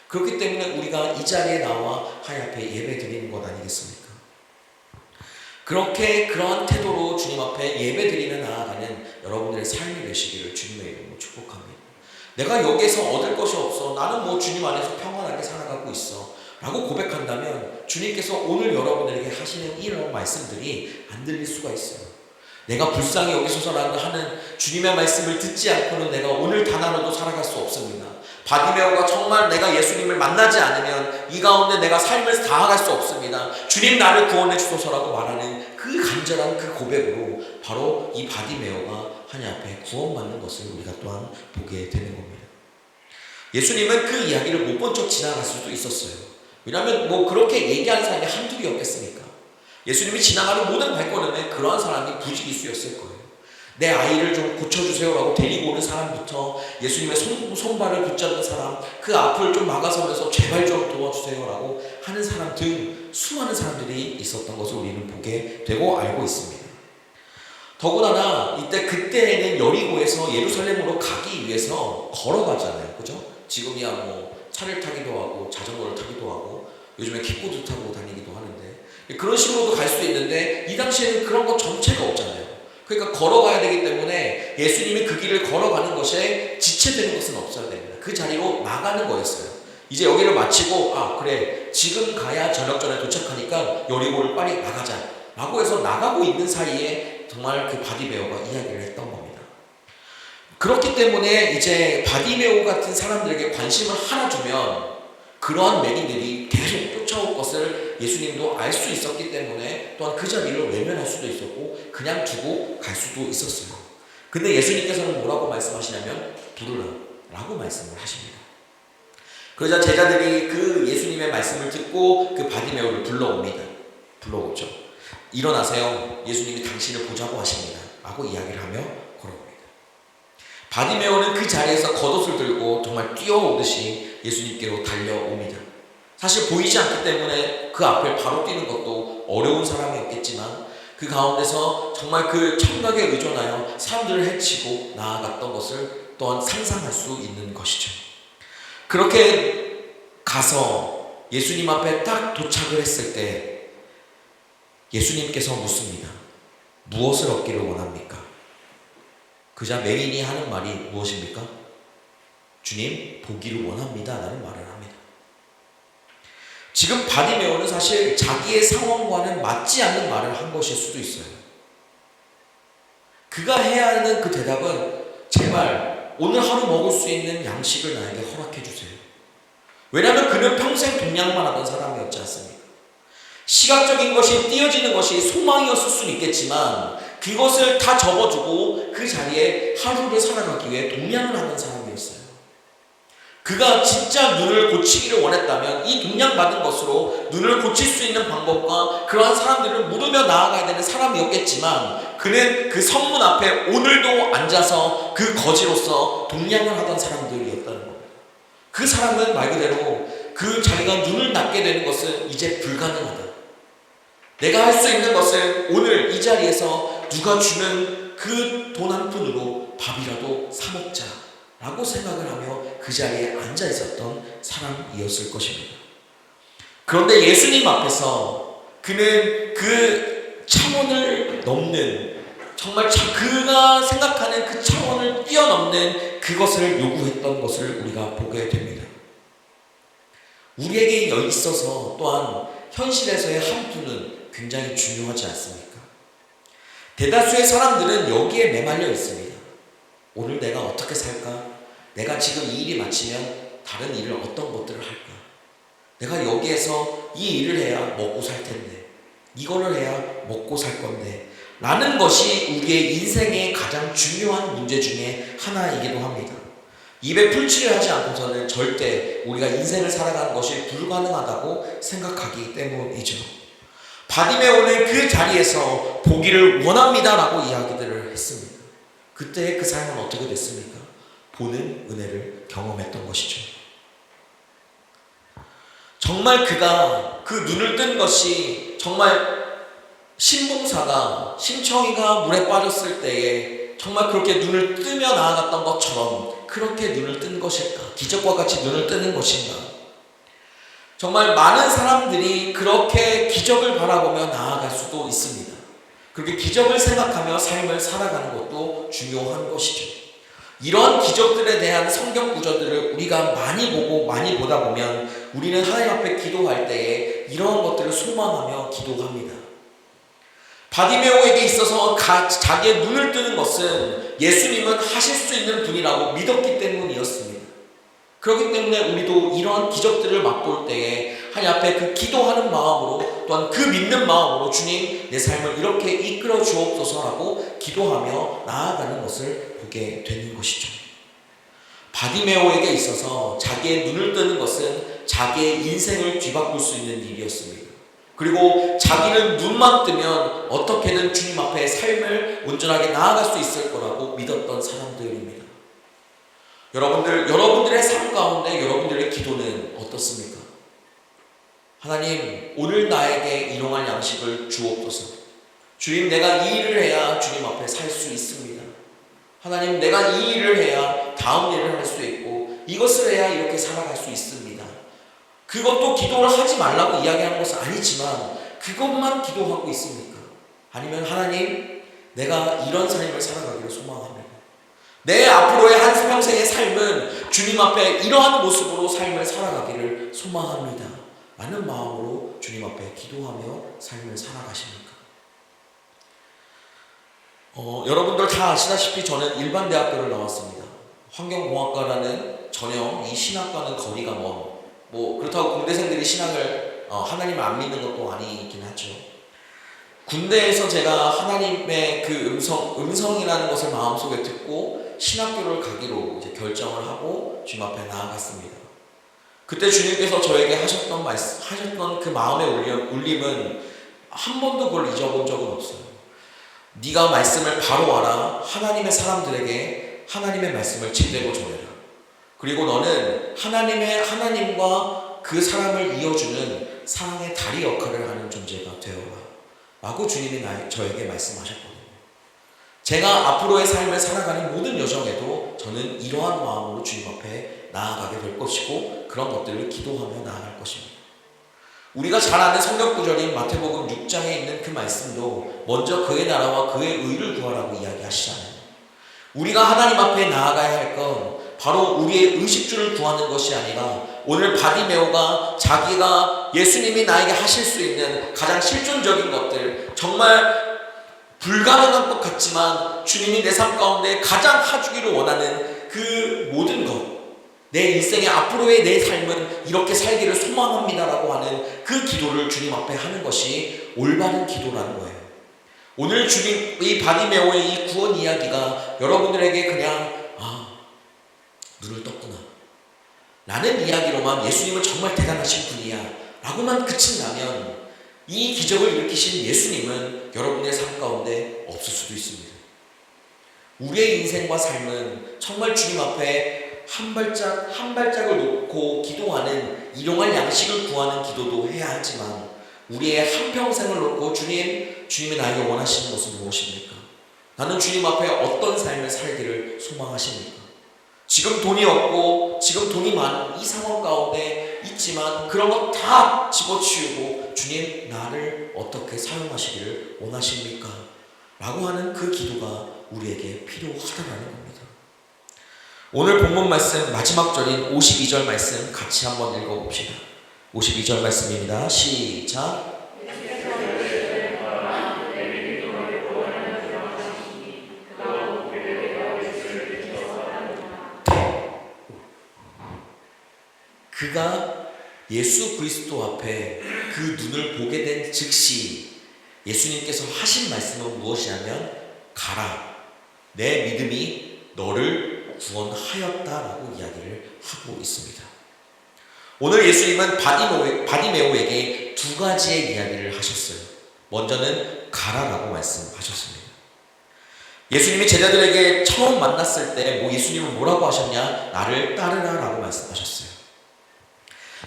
그렇기 때문에 우리가 이 자리에 나와 하나님 앞에 예배 드리는 것 아니겠습니까? 그렇게 그러한 태도로 주님 앞에 예배 드리며 나아가는 여러분들의 삶이 되시기를 주님의 이름으로 축복합니다. 내가 여기에서 얻을 것이 없어. 나는 뭐 주님 안에서 평안하게 살아가고 있어. 라고 고백한다면 주님께서 오늘 여러분들에게 하시는 이런 말씀들이 안 들릴 수가 있어요. 내가 불쌍히 여기소서라고 하는 주님의 말씀을 듣지 않고는 내가 오늘 단 하루도 살아갈 수 없습니다. 바디메오가 정말 내가 예수님을 만나지 않으면 이 가운데 내가 삶을 다하갈 수 없습니다. 주님 나를 구원해 주소서라고 말하는 그 간절한 그 고백으로 바로 이 바디메오가 하나님 앞에 구원받는 것을 우리가 또한 보게 되는 겁니다. 예수님은 그 이야기를 못 본 척 지나갈 수도 있었어요. 왜냐하면 뭐 그렇게 얘기하는 사람이 한둘이었겠습니까? 예수님이 지나가는 모든 발걸음에 그러한 사람이 부지기수였을 거예요. 내 아이를 좀 고쳐주세요라고 데리고 오는 사람부터 예수님의 손발을 붙잡는 사람, 그 앞을 좀 막아서면서 제발 좀 도와주세요라고 하는 사람 등 수많은 사람들이 있었던 것을 우리는 보게 되고 알고 있습니다. 더군다나 그때에는 여리고에서 예루살렘으로 가기 위해서 걸어가잖아요. 그죠? 지금이야 뭐 차를 타기도 하고 자전거를 타기도 하고 요즘에 킥보드 타고 다니기도 하는데 그런 식으로도 갈 수 있는데 이 당시에는 그런 것 전체가 없잖아요. 그러니까 걸어가야 되기 때문에 예수님이 그 길을 걸어가는 것에 지체되는 것은 없어야 됩니다. 그 자리로 나가는 거였어요. 이제 여기를 마치고 그래 지금 가야 저녁 전에 도착하니까 여리고를 빨리 나가자 라고 해서 나가고 있는 사이에 정말 그 바디메오가 이야기를 했던 겁니다. 그렇기 때문에 이제 바디메오 같은 사람들에게 관심을 하나 주면 그러한 맹인들이 계속 쫓아올 것을 예수님도 알 수 있었기 때문에 또한 그 자리를 외면할 수도 있었고 그냥 두고 갈 수도 있었어요. 근데 예수님께서는 뭐라고 말씀하시냐면 부르라 라고 말씀을 하십니다. 그러자 제자들이 그 예수님의 말씀을 듣고 그 바디메오를 불러옵니다. 불러오죠. 일어나세요. 예수님이 당신을 보자고 하십니다. 라고 이야기를 하며 걸어옵니다. 바디메오는 그 자리에서 겉옷을 들고 정말 뛰어오듯이 예수님께로 달려옵니다. 사실 보이지 않기 때문에 그 앞을 바로 뛰는 것도 어려운 사람이었겠지만 그 가운데서 정말 그 청각에 의존하여 사람들을 해치고 나아갔던 것을 또한 상상할 수 있는 것이죠. 그렇게 가서 예수님 앞에 딱 도착을 했을 때 예수님께서 묻습니다. 무엇을 얻기를 원합니까? 그자 맹인이 하는 말이 무엇입니까? 주님, 보기를 원합니다 라는 말을 합니다. 지금 바디메오는 사실 자기의 상황과는 맞지 않는 말을 한 것일 수도 있어요. 그가 해야 하는 그 대답은 제발 오늘 하루 먹을 수 있는 양식을 나에게 허락해 주세요. 왜냐하면 그는 평생 동양만 하던 사람이었지 않습니까? 시각적인 것이 띄어지는 것이 소망이었을 수는 있겠지만 그것을 다 접어두고 그 자리에 하루를 살아가기 위해 동양을 하던 사람이었어요. 그가 진짜 눈을 고치기를 원했다면 이 동양받은 것으로 눈을 고칠 수 있는 방법과 그러한 사람들을 물으며 나아가야 되는 사람이었겠지만 그는 그 성문 앞에 오늘도 앉아서 그 거지로서 동양을 하던 사람들이었다는 겁니다. 그 사람은 말 그대로 그 자기가 눈을 닫게 되는 것은 이제 불가능하다. 내가 할 수 있는 것은 오늘 이 자리에서 누가 주는 그 돈 한 푼으로 밥이라도 사 먹자 라고 생각을 하며 그 자리에 앉아 있었던 사람이었을 것입니다. 그런데 예수님 앞에서 그는 그 차원을 넘는 정말 그가 생각하는 그 차원을 뛰어넘는 그것을 요구했던 것을 우리가 보게 됩니다. 우리에게 있어서 또한 현실에서의 한 푼은 굉장히 중요하지 않습니까? 대다수의 사람들은 여기에 매말려 있습니다. 오늘 내가 어떻게 살까? 내가 지금 이 일이 마치면 다른 일을 어떤 것들을 할까? 내가 여기에서 이 일을 해야 먹고 살 텐데 이거를 해야 먹고 살 건데 라는 것이 우리의 인생의 가장 중요한 문제 중에 하나이기도 합니다. 입에 풀칠을 하지 않고서는 절대 우리가 인생을 살아가는 것이 불가능하다고 생각하기 때문이죠. 바디메오는 그 자리에서 보기를 원합니다 라고 이야기들을 했습니다. 그때 그 삶은 어떻게 됐습니까? 보는 은혜를 경험했던 것이죠. 정말 그가 그 눈을 뜬 것이 정말 신봉사가 심청이가 물에 빠졌을 때에 정말 그렇게 눈을 뜨며 나아갔던 것처럼 그렇게 눈을 뜬 것일까? 기적과 같이 눈을 뜨는 것인가? 정말 많은 사람들이 그렇게 기적을 바라보며 나아갈 수도 있습니다. 그렇게 기적을 생각하며 삶을 살아가는 것도 중요한 것이죠. 이런 기적들에 대한 성경 구절들을 우리가 많이 보고 많이 보다 보면 우리는 하나님 앞에 기도할 때에 이러한 것들을 소망하며 기도합니다. 바디메오에게 있어서 자기의 눈을 뜨는 것은 예수님은 하실 수 있는 분이라고 믿었기 때문이었습니다. 그렇기 때문에 우리도 이러한 기적들을 맛볼 때에 하나님 앞에 그 기도하는 마음으로 또한 그 믿는 마음으로 주님 내 삶을 이렇게 이끌어 주옵소서라고 기도하며 나아가는 것을 보게 되는 것이죠. 바디메오에게 있어서 자기의 눈을 뜨는 것은 자기의 인생을 뒤바꿀 수 있는 일이었습니다. 그리고 자기는 눈만 뜨면 어떻게든 주님 앞에 삶을 온전하게 나아갈 수 있을 거라고 믿었던 사람들입니다. 여러분들의 삶 가운데 여러분들의 기도는 어떻습니까? 하나님, 오늘 나에게 일용할 양식을 주옵소서. 주님, 내가 이 일을 해야 주님 앞에 살 수 있습니다. 하나님, 내가 이 일을 해야 다음 일을 할 수 있고 이것을 해야 이렇게 살아갈 수 있습니다. 그것도 기도를 하지 말라고 이야기하는 것은 아니지만 그것만 기도하고 있습니까? 아니면 하나님, 내가 이런 삶을 살아가기를 소망합니다. 내 앞으로의 한평생의 삶은 주님 앞에 이러한 모습으로 삶을 살아가기를 소망합니다. 라는 마음으로 주님 앞에 기도하며 삶을 살아가십니까? 여러분들 다 아시다시피 저는 일반 대학교를 나왔습니다. 환경공학과라는 전형 이 신학과는 거리가 먼, 그렇다고 공대생들이 신학을 하나님을 안 믿는 것도 아니긴 하죠. 군대에서 제가 하나님의 그 음성이라는 것을 마음속에 듣고 신학교를 가기로 이제 결정을 하고 주님 앞에 나아갔습니다. 그때 주님께서 저에게 하셨던 그 마음의 울림은 한 번도 그걸 잊어본 적은 없어요. 네가 말씀을 바로 알아 하나님의 사람들에게 하나님의 말씀을 제대로 전해라. 그리고 너는 하나님과 그 사람을 이어주는 사랑의 다리 역할을 하는 존재가 되어라. 라고 주님이 저에게 말씀하셨거든요. 제가 앞으로의 삶을 살아가는 모든 여정에도 저는 이러한 마음으로 주님 앞에 나아가게 될 것이고 그런 것들을 기도하며 나아갈 것입니다. 우리가 잘 아는 성경 구절인 마태복음 6장에 있는 그 말씀도 먼저 그의 나라와 그의 의를 구하라고 이야기하시잖아요. 우리가 하나님 앞에 나아가야 할 건 바로 우리의 의식주를 구하는 것이 아니라 오늘 바디메오가 자기가 예수님이 나에게 하실 수 있는 가장 실존적인 것들, 정말 불가능한 것 같지만 주님이 내 삶 가운데 가장 해주기를 원하는 그 모든 것, 내 인생의 앞으로의 내 삶은 이렇게 살기를 소망합니다라고 하는 그 기도를 주님 앞에 하는 것이 올바른 기도라는 거예요. 오늘 주님 이 바디메오의 이 구원 이야기가 여러분들에게 그냥 눈을 떴구나 라는 이야기로만 예수님은 정말 대단하신 분이야 라고만 그친다면 이 기적을 일으키신 예수님은 여러분의 삶 가운데 없을 수도 있습니다. 우리의 인생과 삶은 정말 주님 앞에 한 발짝을 놓고 기도하는 일용할 양식을 구하는 기도도 해야 하지만 우리의 한평생을 놓고 주님이 나에게 원하시는 것은 무엇입니까? 나는 주님 앞에 어떤 삶을 살기를 소망하십니까? 지금 돈이 없고 지금 돈이 많은 이 상황 가운데 있지만 그런 것 다 집어치우고 주님 나를 어떻게 사용하시기를 원하십니까? 라고 하는 그 기도가 우리에게 필요하다라는 겁니다. 오늘 본문 말씀 마지막 절인 52절 말씀 같이 한번 읽어봅시다. 52절 말씀입니다. 시작. 그가 예수 그리스도 앞에 그 눈을 보게 된 즉시 예수님께서 하신 말씀은 무엇이냐면 가라, 내 믿음이 너를 구원하였다라고 이야기를 하고 있습니다. 오늘 예수님은 바디메오에게 두 가지의 이야기를 하셨어요. 먼저는 가라라고 말씀하셨습니다. 예수님이 제자들에게 처음 만났을 때 예수님은 뭐라고 하셨냐? 나를 따르라라고 말씀하셨어요.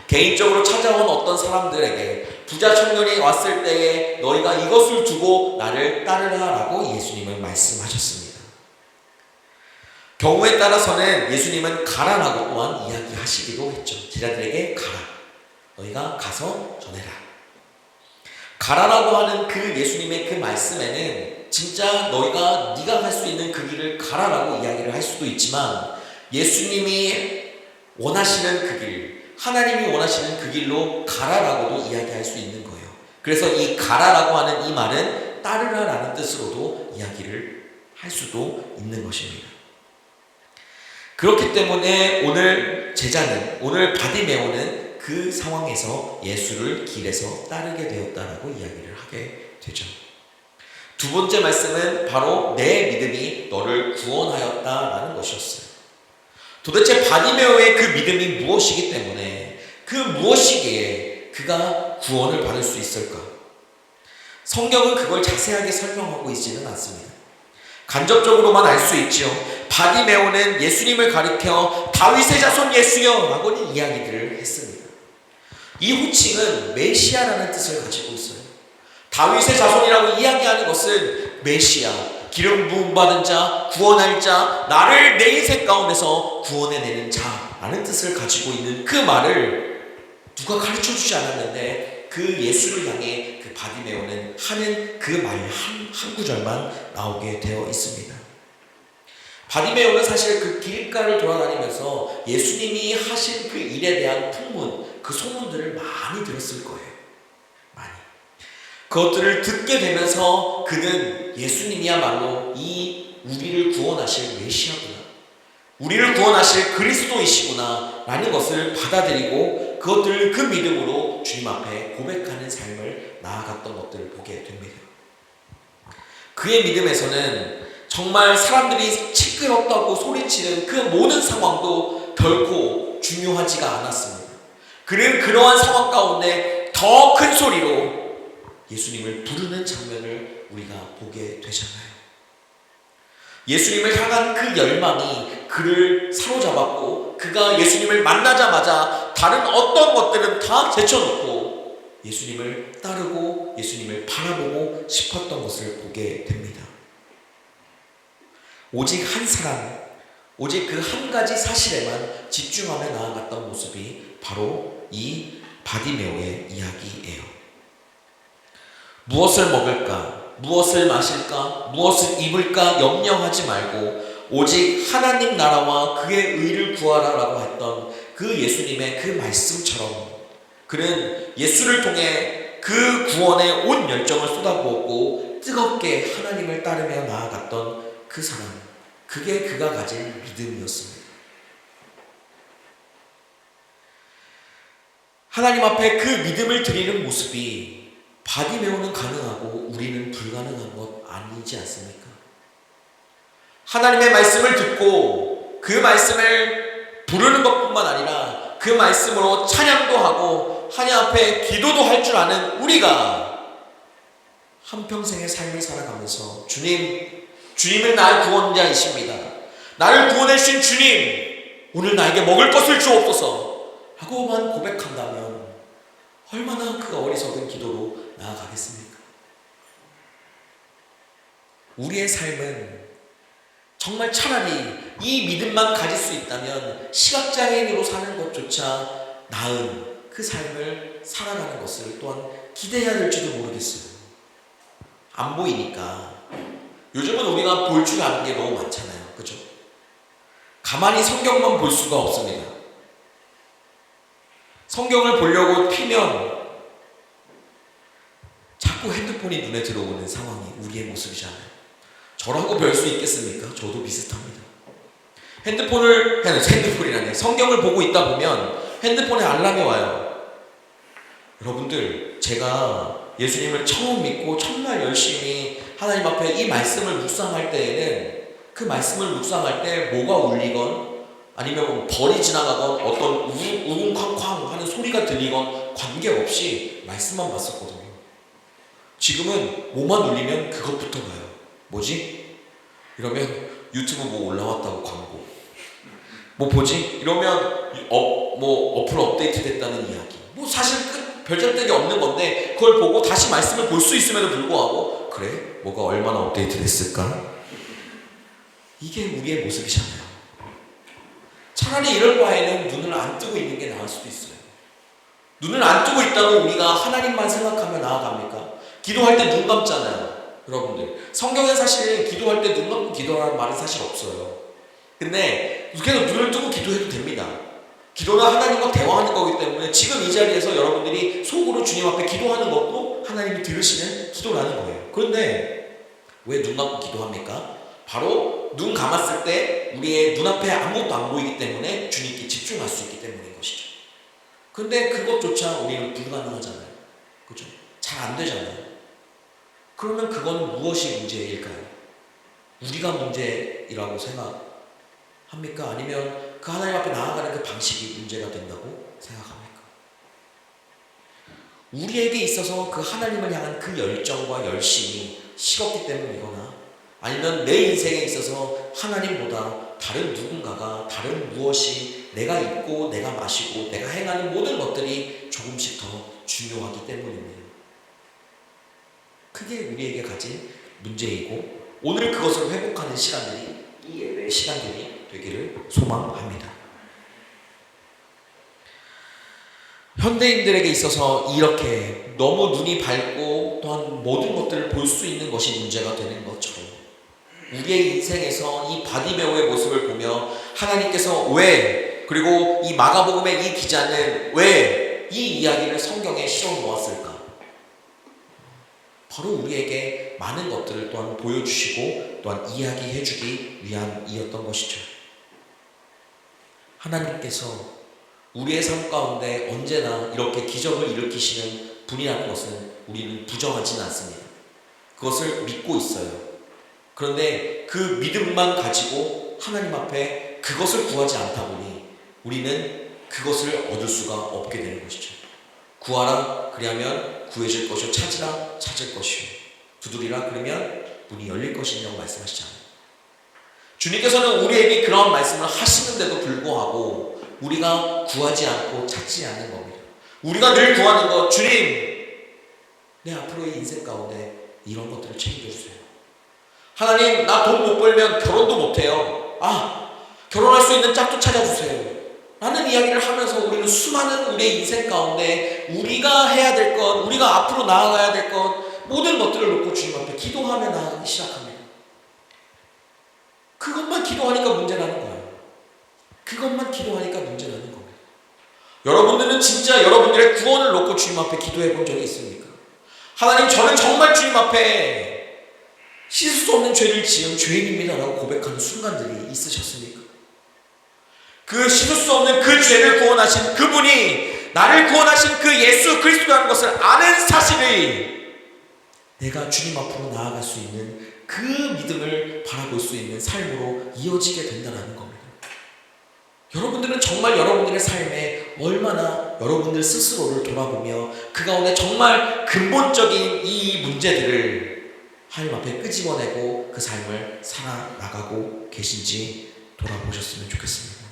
개인적으로 찾아온 어떤 사람들에게 부자 청년이 왔을 때에 너희가 이것을 두고 나를 따르라라고 예수님은 말씀하셨습니다. 경우에 따라서는 예수님은 가라라고 또한 이야기하시기도 했죠. 제자들에게 가라, 너희가 가서 전해라. 가라라고 하는 그 예수님의 그 말씀에는 진짜 네가 갈 수 있는 그 길을 가라라고 이야기를 할 수도 있지만 예수님이 원하시는 그 길, 하나님이 원하시는 그 길로 가라라고도 이야기할 수 있는 거예요. 그래서 이 가라라고 하는 이 말은 따르라라는 뜻으로도 이야기를 할 수도 있는 것입니다. 그렇기 때문에 오늘 바디메오는 그 상황에서 예수를 길에서 따르게 되었다라고 이야기를 하게 되죠. 두 번째 말씀은 바로 내 믿음이 너를 구원하였다라는 것이었어요. 도대체 바디메오의 그 믿음이 무엇이기 때문에 그 무엇이기에 그가 구원을 받을 수 있을까? 성경은 그걸 자세하게 설명하고 있지는 않습니다. 간접적으로만 알 수 있죠. 바디메오는 예수님을 가리켜 다윗의 자손 예수여 라고는 이야기들을 했습니다. 이 호칭은 메시아라는 뜻을 가지고 있어요. 다윗의 자손이라고 이야기하는 것은 메시아, 기름 부음 받은 자, 구원할 자, 나를 내 인생 가운데서 구원해내는 자라는 뜻을 가지고 있는 그 말을 누가 가르쳐주지 않았는데 그 예수를 향해 그 이렇게 바디메오는 하는 그 말 한 구절만 나오게 되어 있습니다. 바디메오는 사실 그 길가를 돌아다니면서 예수님이 하신 그 일에 대한 풍문, 그 소문들을 많이 들었을 거예요. 많이. 그것들을 듣게 되면서 그는 예수님이야말로 이 우리를 구원하실 메시아구나, 우리를 구원하실 그리스도이시구나 라는 것을 받아들이고 그것들을 그 믿음으로 주님 앞에 고백하는 삶을 나아갔던 것들을 보게 됩니다. 그의 믿음에서는 정말 사람들이 시끄럽다고 소리치는 그 모든 상황도 결코 중요하지가 않았습니다. 그는 그러한 상황 가운데 더 큰 소리로 예수님을 부르는 장면을 우리가 보게 되잖아요. 예수님을 향한 그 열망이 그를 사로잡았고 그가 예수님을 만나자마자 다른 어떤 것들은 다 제쳐놓고 예수님을 따르고 예수님을 바라보고 싶었던 것을 보게 됩니다. 오직 한 사람, 오직 그 한 가지 사실에만 집중하며 나아갔던 모습이 바로 이 바디메오의 이야기예요. 무엇을 먹을까, 무엇을 마실까, 무엇을 입을까 염려하지 말고 오직 하나님 나라와 그의 의를 구하라라고 했던 그 예수님의 그 말씀처럼 그는 예수를 통해 그 구원에 온 열정을 쏟아부었고 뜨겁게 하나님을 따르며 나아갔던 그 사람, 그게 그가 가진 믿음이었습니다. 하나님 앞에 그 믿음을 드리는 모습이 바디메오는 가능하고 우리는 불가능한 것 아니지 않습니까? 하나님의 말씀을 듣고 그 말씀을 부르는 것뿐만 아니라 그 말씀으로 찬양도 하고 하나님 앞에 기도도 할 줄 아는 우리가 한평생의 삶을 살아가면서 주님은 나의 구원자이십니다. 나를 구원해 주신 주님, 오늘 나에게 먹을 것을 주옵소서 하고만 고백한다면 얼마나 그 어리석은 기도로 나아가겠습니까? 우리의 삶은 정말 차라리 이 믿음만 가질 수 있다면 시각장애인으로 사는 것조차 나은 그 삶을 살아가는 것을 또한 기대해야 될지도 모르겠어요. 안 보이니까. 요즘은 우리가 볼 줄 아는 게 너무 많잖아요. 그죠? 가만히 성경만 볼 수가 없습니다. 성경을 보려고 피면 자꾸 핸드폰이 눈에 들어오는 상황이 우리의 모습이잖아요. 저라고 별 수 있겠습니까? 저도 비슷합니다. 핸드폰이라니 성경을 보고 있다 보면 핸드폰에 알람이 와요. 여러분들, 제가 예수님을 처음 믿고 정말 열심히 하나님 앞에 이 말씀을 묵상할 때에는 그 말씀을 묵상할 때 뭐가 울리건 아니면 벌이 지나가건 어떤 우웅쾅쾅 하는 소리가 들리건 관계없이 말씀만 봤었거든요. 지금은 뭐만 울리면 그것부터 봐요. 뭐지? 이러면 유튜브 뭐 올라왔다고 광고. 뭐 보지? 이러면 어플 업데이트 됐다는 이야기. 뭐 사실 별잘데기 없는 건데 그걸 보고 다시 말씀을 볼 수 있음에도 불구하고 그래? 뭐가 얼마나 업데이트 됐을까? 이게 우리의 모습이잖아요. 차라리 이럴 바에는 눈을 안 뜨고 있는 게 나을 수도 있어요. 눈을 안 뜨고 있다고 우리가 하나님만 생각하며 나아갑니까? 기도할 때 눈 감잖아요. 여러분들, 성경에 사실 기도할 때 눈 감고 기도하라는 말은 사실 없어요. 근데 계속 눈을 뜨고 기도해도 됩니다. 기도는 하나님과 대화하는 거기 때문에 지금 이 자리에서 여러분들이 속으로 주님 앞에 기도하는 것도 하나님이 들으시는 기도라는 거예요. 그런데 왜 눈 감고 기도합니까? 바로 눈 감았을 때 우리의 눈앞에 아무것도 안 보이기 때문에 주님께 집중할 수 있기 때문인 것이죠. 근데 그것조차 우리는 불가능하잖아요. 그죠? 잘 안 되잖아요. 그러면 그건 무엇이 문제일까요? 우리가 문제이라고 생각합니까? 아니면 그 하나님 앞에 나아가는 그 방식이 문제가 된다고 생각합니까? 우리에게 있어서 그 하나님을 향한 그 열정과 열심이 식었기 때문이거나 아니면 내 인생에 있어서 하나님보다 다른 누군가가 다른 무엇이 내가 입고 내가 마시고 내가 행하는 모든 것들이 조금씩 더 중요하기 때문입니다. 그게 우리에게 가진 문제이고 오늘 그것을 회복하는 시간들이 이 예배의 시간들이 되기를 소망합니다. 현대인들에게 있어서 이렇게 너무 눈이 밝고 또한 모든 것들을 볼 수 있는 것이 문제가 되는 것처럼 우리의 인생에서 이 바디메오의 모습을 보며 하나님께서 왜, 그리고 이 마가복음의 이 기자는 왜 이 이야기를 성경에 실어 놓았을까? 바로 우리에게 많은 것들을 또한 보여주시고 또한 이야기해 주기 위함이었던 것이죠. 하나님께서 우리의 삶 가운데 언제나 이렇게 기적을 일으키시는 분이라는 것은 우리는 부정하지는 않습니다. 그것을 믿고 있어요. 그런데 그 믿음만 가지고 하나님 앞에 그것을 구하지 않다 보니 우리는 그것을 얻을 수가 없게 되는 것이죠. 구하라 그리하면 구해질 것이요, 찾으라 찾을 것이요, 두드리라 그러면 문이 열릴 것이냐고 말씀하시잖아요. 주님께서는 우리에게 그런 말씀을 하시는데도 불구하고 우리가 구하지 않고 찾지 않는 겁니다. 우리가 늘 구하는 것, 주님 내 앞으로의 인생 가운데 이런 것들을 책임져주세요. 하나님 나 돈 못 벌면 결혼도 못해요. 결혼할 수 있는 짝도 찾아주세요. 라는 이야기를 하면서 우리는 수많은 우리의 인생 가운데 우리가 해야 될 것, 우리가 앞으로 나아가야 될 것, 모든 것들을 놓고 주님 앞에 기도하며 나아가기 시작합니다. 그것만 기도하니까 문제라는 거예요. 그것만 기도하니까 문제라는 겁니다. 여러분들은 진짜 여러분들의 구원을 놓고 주님 앞에 기도해 본 적이 있습니까? 하나님 저는 정말 주님 앞에 씻을 수 없는 죄를 지은 죄인입니다 라고 고백하는 순간들이 있으셨습니까? 그 씻을 수 없는 그 죄를 구원하신 그분이 나를 구원하신 그 예수 그리스도라는 것을 아는 사실이 내가 주님 앞으로 나아갈 수 있는 그 믿음을 바라볼 수 있는 삶으로 이어지게 된다는 겁니다. 여러분들은 정말 여러분들의 삶에 얼마나 여러분들 스스로를 돌아보며 그 가운데 정말 근본적인 이 문제들을 하나님 앞에 끄집어내고 그 삶을 살아나가고 계신지 돌아보셨으면 좋겠습니다.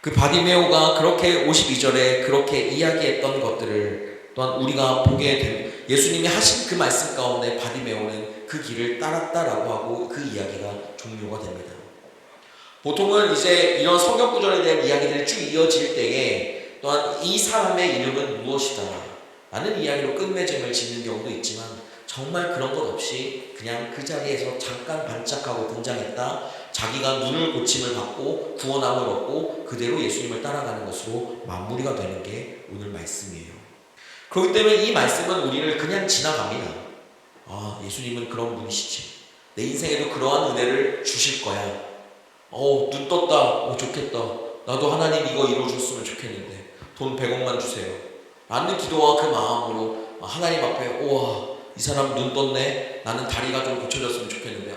그 바디메오가 그렇게 52절에 그렇게 이야기했던 것들을 또한 우리가 보게 된 예수님이 하신 그 말씀 가운데 바디메오는 그 길을 따랐다라고 하고 그 이야기가 종료가 됩니다. 보통은 이제 이런 성경 구절에 대한 이야기들이 쭉 이어질 때에 또한 이 사람의 이름은 무엇이다 라는 이야기로 끝맺음을 짓는 경우도 있지만 정말 그런 것 없이 그냥 그 자리에서 잠깐 반짝하고 등장했다, 자기가 눈을 고침을 받고 구원함을 얻고 그대로 예수님을 따라가는 것으로 마무리가 되는 게 오늘 말씀이에요. 그렇기 때문에 이 말씀은 우리를 그냥 지나갑니다. 예수님은 그런 분이시지, 내 인생에도 그러한 은혜를 주실 거야, 눈 떴다, 좋겠다, 나도 하나님 이거 이루어줬으면 좋겠는데 돈 100억만 주세요 라는 기도와 그 마음으로 하나님 앞에 우와 이 사람 눈 떴네, 나는 다리가 좀 고쳐졌으면 좋겠는데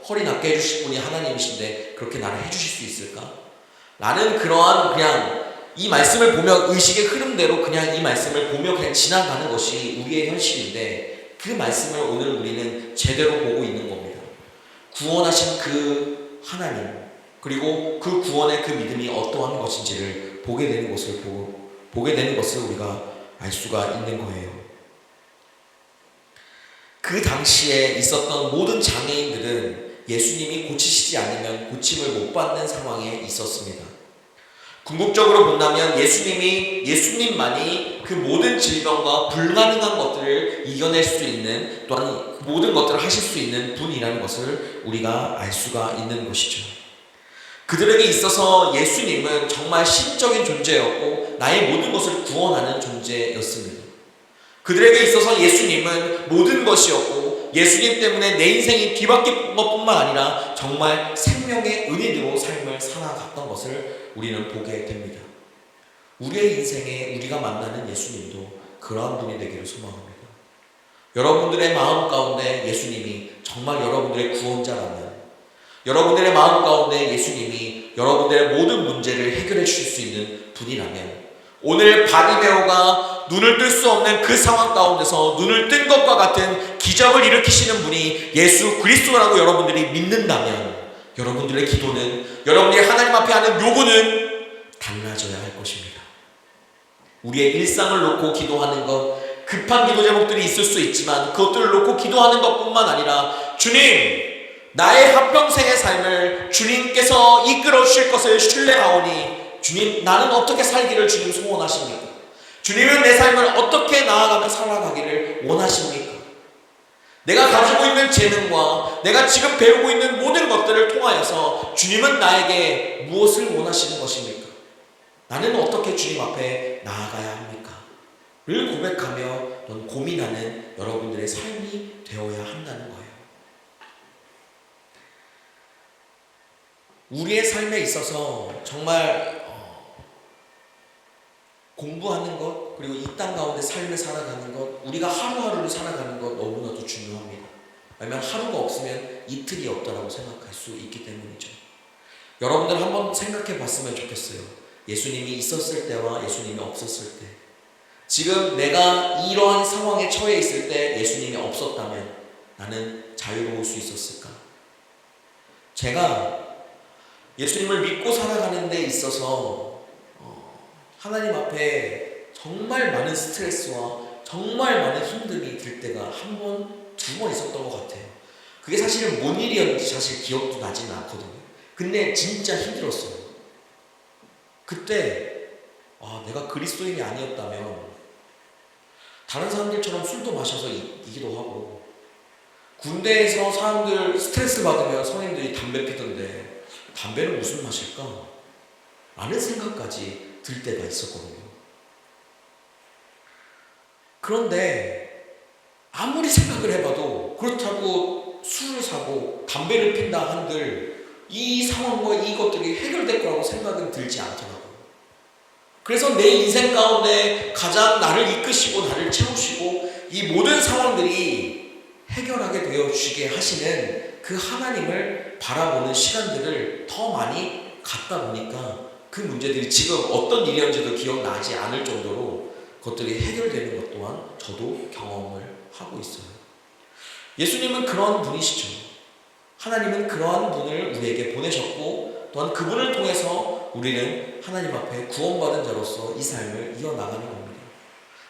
허리 낫게 해주실 분이 하나님이신데 그렇게 나를 해주실 수 있을까? 라는 그러한 그냥 이 말씀을 보며 의식의 흐름대로 그냥 이 말씀을 보며 그냥 지나가는 것이 우리의 현실인데 그 말씀을 오늘 우리는 제대로 보고 있는 겁니다. 구원하신 그 하나님, 그리고 그 구원의 그 믿음이 어떠한 것인지를 보게 되는 것을 우리가 알 수가 있는 거예요. 그 당시에 있었던 모든 장애인들은 예수님이 고치시지 않으면 고침을 못 받는 상황에 있었습니다. 궁극적으로 본다면 예수님만이 그 모든 질병과 불가능한 것들을 이겨낼 수 있는, 또한 모든 것들을 하실 수 있는 분이라는 것을 우리가 알 수가 있는 것이죠. 그들에게 있어서 예수님은 정말 신적인 존재였고 나의 모든 것을 구원하는 존재였습니다. 그들에게 있어서 예수님은 모든 것이었고 예수님 때문에 내 인생이 뒤바뀐 것뿐만 아니라 정말 생명의 은인으로 삶을 살아갔던 것을 우리는 보게 됩니다. 우리의 인생에 우리가 만나는 예수님도 그러한 분이 되기를 소망합니다. 여러분들의 마음 가운데 예수님이 정말 여러분들의 구원자라면, 여러분들의 마음 가운데 예수님이 여러분들의 모든 문제를 해결해 주실 수 있는 분이라면, 오늘 바디메오가 눈을 뜰 수 없는 그 상황 가운데서 눈을 뜬 것과 같은 기적을 일으키시는 분이 예수 그리스도라고 여러분들이 믿는다면 여러분들의 기도는, 여러분들이 하나님 앞에 하는 요구는 달라져야 할 것입니다. 우리의 일상을 놓고 기도하는 것, 급한 기도 제목들이 있을 수 있지만 그것들을 놓고 기도하는 것뿐만 아니라 주님, 나의 한평생의 삶을 주님께서 이끌어 주실 것을 신뢰하오니 주님, 나는 어떻게 살기를 주님 소원하십니까? 주님은 내 삶을 어떻게 나아가며 살아가기를 원하십니까? 내가 가지고 있는 재능과 내가 지금 배우고 있는 모든 것들을 통하여서 주님은 나에게 무엇을 원하시는 것입니까? 나는 어떻게 주님 앞에 나아가야 합니까? 를 고백하며 고민하는 여러분들의 삶이 되어야 한다는 거예요. 우리의 삶에 있어서 정말 공부하는 것, 그리고 이 땅 가운데 삶을 살아가는 것, 우리가 하루하루를 살아가는 것 너무나도 중요합니다. 왜냐하면 하루가 없으면 이틀이 없다라고 생각할 수 있기 때문이죠. 여러분들 한번 생각해 봤으면 좋겠어요. 예수님이 있었을 때와 예수님이 없었을 때, 지금 내가 이러한 상황에 처해 있을 때 예수님이 없었다면 나는 자유로울 수 있었을까? 제가 예수님을 믿고 살아가는 데 있어서 하나님 앞에 정말 많은 스트레스와 정말 많은 힘듦이 들 때가 한 번, 두 번 있었던 것 같아요. 그게 사실은 뭔 일이었는지 사실 기억도 나지는 않거든요. 근데 진짜 힘들었어요. 그때 내가 그리스도인이 아니었다면 다른 사람들처럼 술도 마셔서 이기도 하고, 군대에서 사람들 스트레스 받으면 선생님들이 담배 피던데 담배는 무슨 맛일까? 라는 생각까지 들 때가 있었거든요. 그런데 아무리 생각을 해봐도 그렇다고 술을 사고 담배를 핀다 한들 이 상황과 이것들이 해결될 거라고 생각은 들지 않더라고요. 그래서 내 인생 가운데 가장 나를 이끄시고 나를 채우시고 이 모든 상황들이 해결하게 되어 주시게 하시는 그 하나님을 바라보는 시간들을 더 많이 갖다 보니까 그 문제들이 지금 어떤 일이었는지도 기억나지 않을 정도로 그것들이 해결되는 것 또한 저도 경험을 하고 있어요. 예수님은 그런 분이시죠. 하나님은 그러한 분을 우리에게 보내셨고 또한 그분을 통해서 우리는 하나님 앞에 구원받은 자로서 이 삶을 이어나가는 겁니다.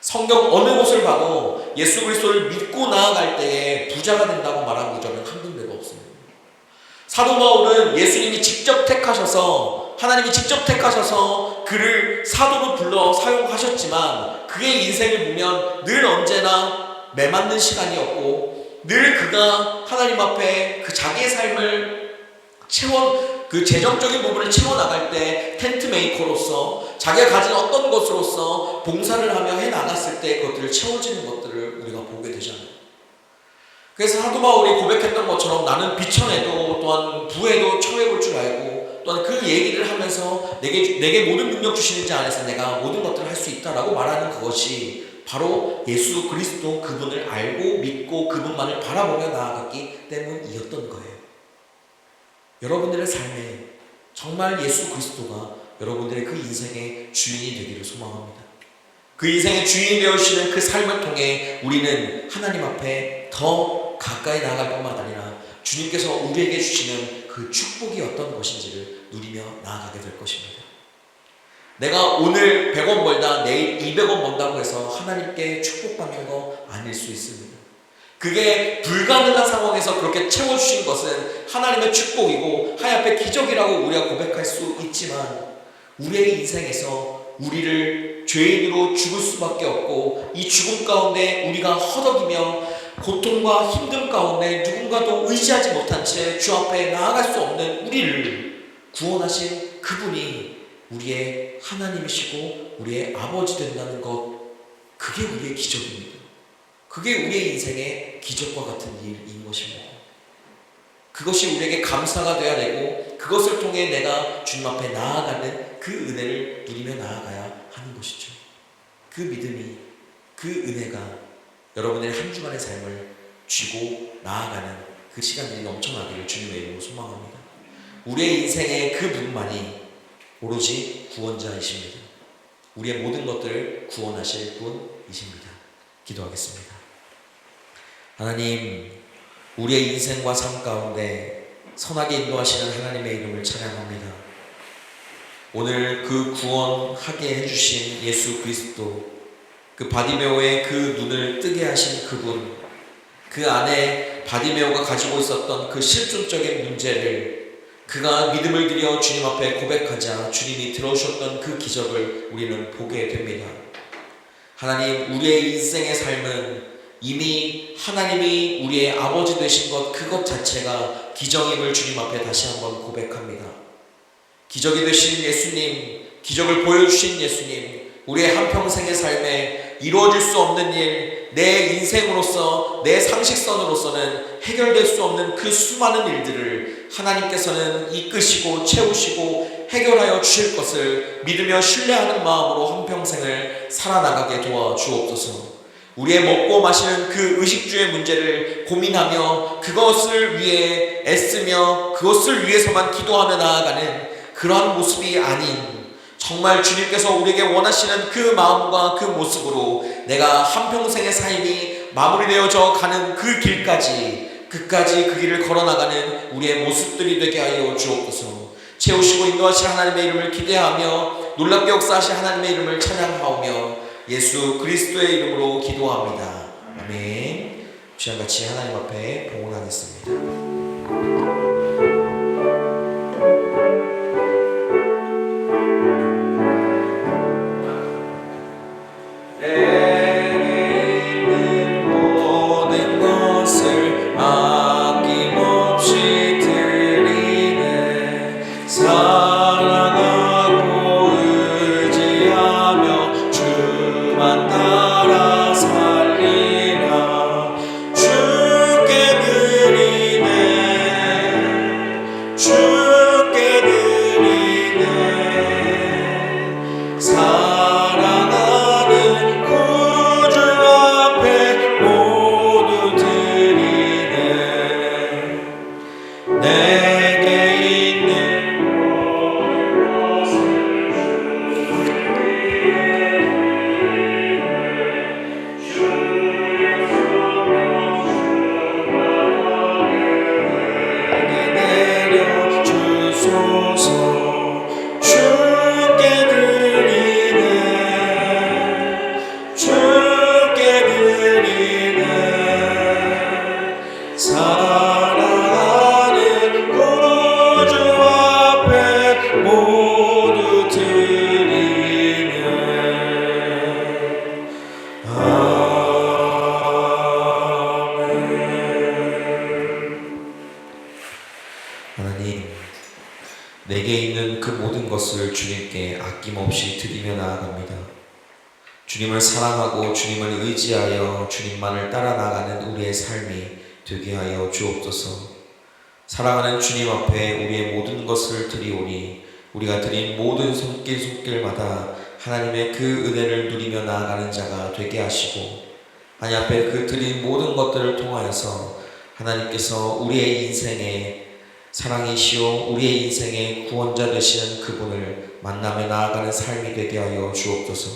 성경 어느 곳을 봐도 예수 그리스도를 믿고 나아갈 때에 부자가 된다고 말한 구절은 한 군데도 없습니다. 사도 바울은 예수님이 직접 택하셔서, 하나님이 직접 택하셔서 그를 사도로 불러 사용하셨지만 그의 인생을 보면 늘 언제나 매맞는 시간이었고, 늘 그가 하나님 앞에 그 자기의 삶을 그 재정적인 부분을 채워나갈 때 텐트 메이커로서 자기가 가진 어떤 것으로서 봉사를 하며 해나갔을 때 그것들을 채워지는 것들을 우리가 보게 되잖아요. 그래서 사도 바울이 고백했던 것처럼 나는 비천에도 또한 부에도 처해볼 줄 알고, 또한 그 얘기를 하면서 내게 모든 능력 주시는 자 안에서 내가 모든 것들을 할 수 있다라고 말하는 그것이 바로 예수 그리스도 그분을 알고 믿고 그분만을 바라보며 나아갔기 때문이었던 거예요. 여러분들의 삶에 정말 예수 그리스도가 여러분들의 그 인생의 주인이 되기를 소망합니다. 그 인생의 주인이 되어주시는 그 삶을 통해 우리는 하나님 앞에 더 가까이 나아갈 뿐만 아니라 주님께서 우리에게 주시는 그 축복이 어떤 것인지를 누리며 나아가게 될 것입니다. 내가 오늘 100원 벌다 내일 200원 번다고 해서 하나님께 축복받는 거 아닐 수 있습니다. 그게 불가능한 상황에서 그렇게 채워주신 것은 하나님의 축복이고 하나님 앞에 기적이라고 우리가 고백할 수 있지만, 우리의 인생에서 우리를 죄인으로 죽을 수밖에 없고 이 죽음 가운데 우리가 허덕이며 고통과 힘듦 가운데 누군가도 의지하지 못한 채 주 앞에 나아갈 수 없는 우리를 구원하신 그분이 우리의 하나님이시고 우리의 아버지 된다는 것, 그게 우리의 기적입니다. 그게 우리의 인생의 기적과 같은 일인 것입니다. 그것이 우리에게 감사가 되어야 되고 그것을 통해 내가 주님 앞에 나아가는 그 은혜를 누리며 나아가야 하는 것이죠. 그 믿음이, 그 은혜가 여러분의 한 주간의 삶을 쥐고 나아가는 그 시간들이 넘쳐나기를 주님의 이름으로 소망합니다. 우리의 인생의 그 분만이 오로지 구원자이십니다. 우리의 모든 것들을 구원하실 분이십니다. 기도하겠습니다. 하나님, 우리의 인생과 삶 가운데 선하게 인도하시는 하나님의 이름을 찬양합니다. 오늘 그 구원하게 해주신 예수 그리스도, 그 바디메오의 그 눈을 뜨게 하신 그분, 그 안에 바디메오가 가지고 있었던 그 실존적인 문제를 그가 믿음을 들여 주님 앞에 고백하자 주님이 들어오셨던 그 기적을 우리는 보게 됩니다. 하나님, 우리의 인생의 삶은 이미 하나님이 우리의 아버지 되신 것, 그것 자체가 기적임을 주님 앞에 다시 한번 고백합니다. 기적이 되신 예수님, 기적을 보여주신 예수님, 우리의 한평생의 삶에 이루어질 수 없는 일, 내 인생으로서, 내 상식선으로서는 해결될 수 없는 그 수많은 일들을 하나님께서는 이끄시고 채우시고 해결하여 주실 것을 믿으며 신뢰하는 마음으로 한평생을 살아나가게 도와주옵소서. 우리의 먹고 마시는 그 의식주의 문제를 고민하며 그것을 위해 애쓰며 그것을 위해서만 기도하며 나아가는 그러한 모습이 아닌, 정말 주님께서 우리에게 원하시는 그 마음과 그 모습으로 내가 한평생의 삶이 마무리되어져 가는 그 길까지, 끝까지 그 길을 걸어나가는 우리의 모습들이 되게 하여 주옵소서. 채우시고 인도하실 하나님의 이름을 기대하며 놀랍게 역사하실 하나님의 이름을 찬양하오며 예수 그리스도의 이름으로 기도합니다. 아멘. 시간같이 하나님 앞에 봉헌하겠습니다. 내게 있는 그 모든 것을 주님께 아낌없이 드리며 나아갑니다. 주님을 사랑하고 주님을 의지하여 주님만을 따라 나가는 우리의 삶이 되게 하여 주옵소서. 사랑하는 주님 앞에 우리의 모든 것을 드리오니 우리가 드린 모든 손길마다 하나님의 그 은혜를 누리며 나아가는 자가 되게 하시고, 하나님 앞에 그 드린 모든 것들을 통하여서 하나님께서 우리의 인생의 사랑이시오 우리의 인생의 구원자 되시는 그분을 만나며 나아가는 삶이 되게 하여 주옵소서.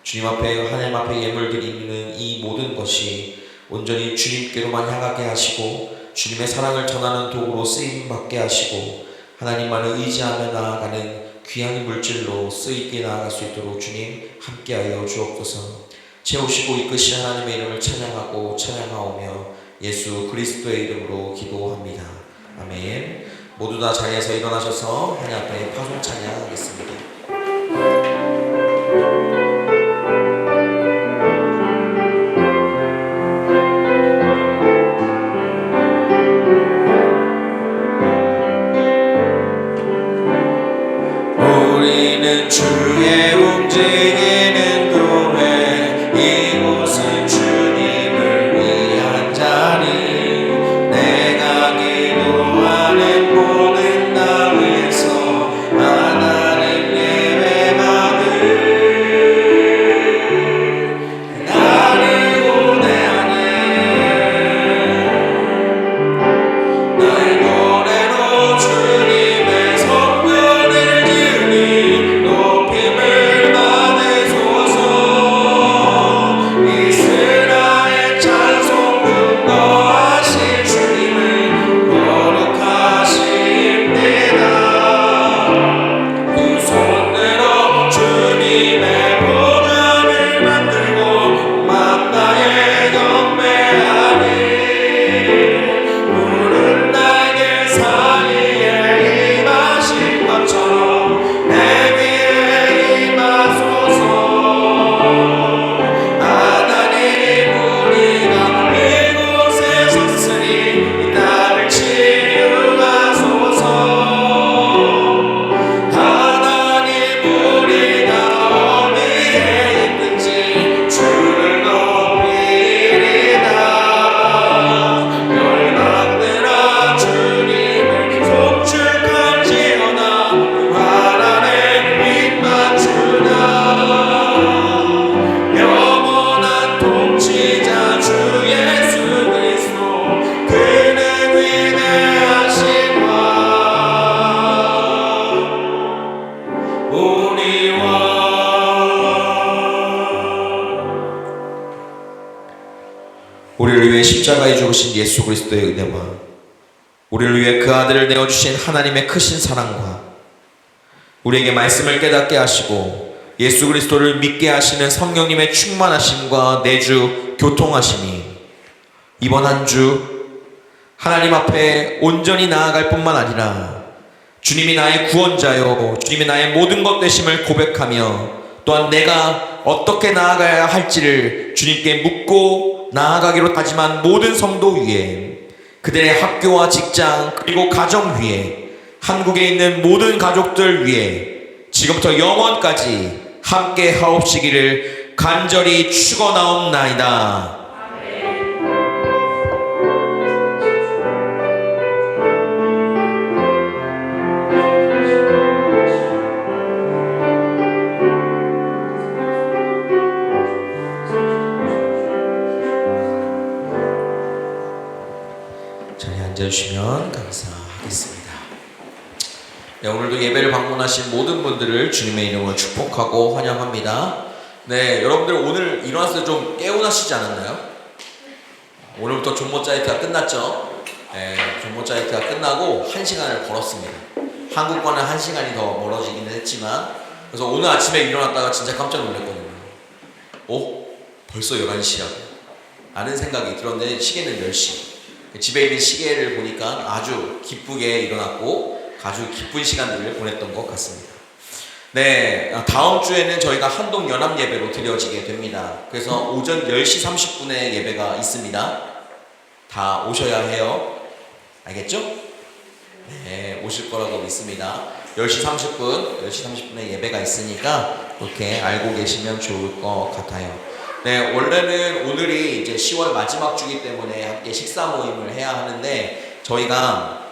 주님 앞에, 하나님 앞에 예물 드리는 이 모든 것이 온전히 주님께로만 향하게 하시고 주님의 사랑을 전하는 도구로 쓰임받게 하시고 하나님만을 의지하며 나아가는 귀한 물질로 쓰이게 나아갈 수 있도록 주님 함께하여 주옵소서. 채우시고 이끄신 하나님의 이름을 찬양하고 찬양하오며 예수 그리스도의 이름으로 기도합니다. 아멘. 모두 다 자리에서 일어나셔서 하나님 앞에 파송 찬양하겠습니다. 우리는 주의 움직이는 교회, 이곳은 주님을 위한 자리. 내가 기도하는 모든 나무에서 하나님 예배받을 나를 고대하네. 날 노래로 주님의 성전을 지으니 높임을 받으리. 위해 십자가에 죽으신 예수 그리스도의 은혜와 우리를 위해 그 아들을 내어주신 하나님의 크신 사랑과 우리에게 말씀을 깨닫게 하시고 예수 그리스도를 믿게 하시는 성령님의 충만하심과 내주 교통하심이 이번 한 주 하나님 앞에 온전히 나아갈 뿐만 아니라 주님이 나의 구원자요 주님이 나의 모든 것 되심을 고백하며 또한 내가 어떻게 나아가야 할지를 주님께 묻고 나아가기로 다짐한 모든 성도 위에 그들의 학교와 직장 그리고 가정 위에 한국에 있는 모든 가족들 위에 지금부터 영원까지 함께 하옵시기를 간절히 축원하옵나이다. 자리에 앉아주시면 감사하겠습니다. 네, 오늘도 예배를 방문하신 모든 분들을 주님의 이름으로 축복하고 환영합니다. 네, 여러분들 오늘 일어났을 때 좀 개운하시지 않았나요? 오늘부터 존모짜이트가 끝났죠? 네, 존모짜이트가 끝나고 1시간을 벌었습니다. 한국과는 1시간이 더 멀어지기는 했지만 그래서 오늘 아침에 일어났다가 진짜 깜짝 놀랐거든요. 벌써 11시라고 라는 생각이 들었는데 시계는 10시. 집에 있는 시계를 보니까 아주 기쁘게 일어났고 아주 기쁜 시간들을 보냈던 것 같습니다. 네, 다음 주에는 저희가 한동 연합 예배로 드려지게 됩니다. 그래서 오전 10시 30분에 예배가 있습니다. 다 오셔야 해요. 알겠죠? 네, 오실 거라고 믿습니다. 10시 30분에 예배가 있으니까 그렇게 알고 계시면 좋을 것 같아요. 네, 원래는 오늘이 이제 10월 마지막 주기 때문에 함께 식사 모임을 해야 하는데 저희가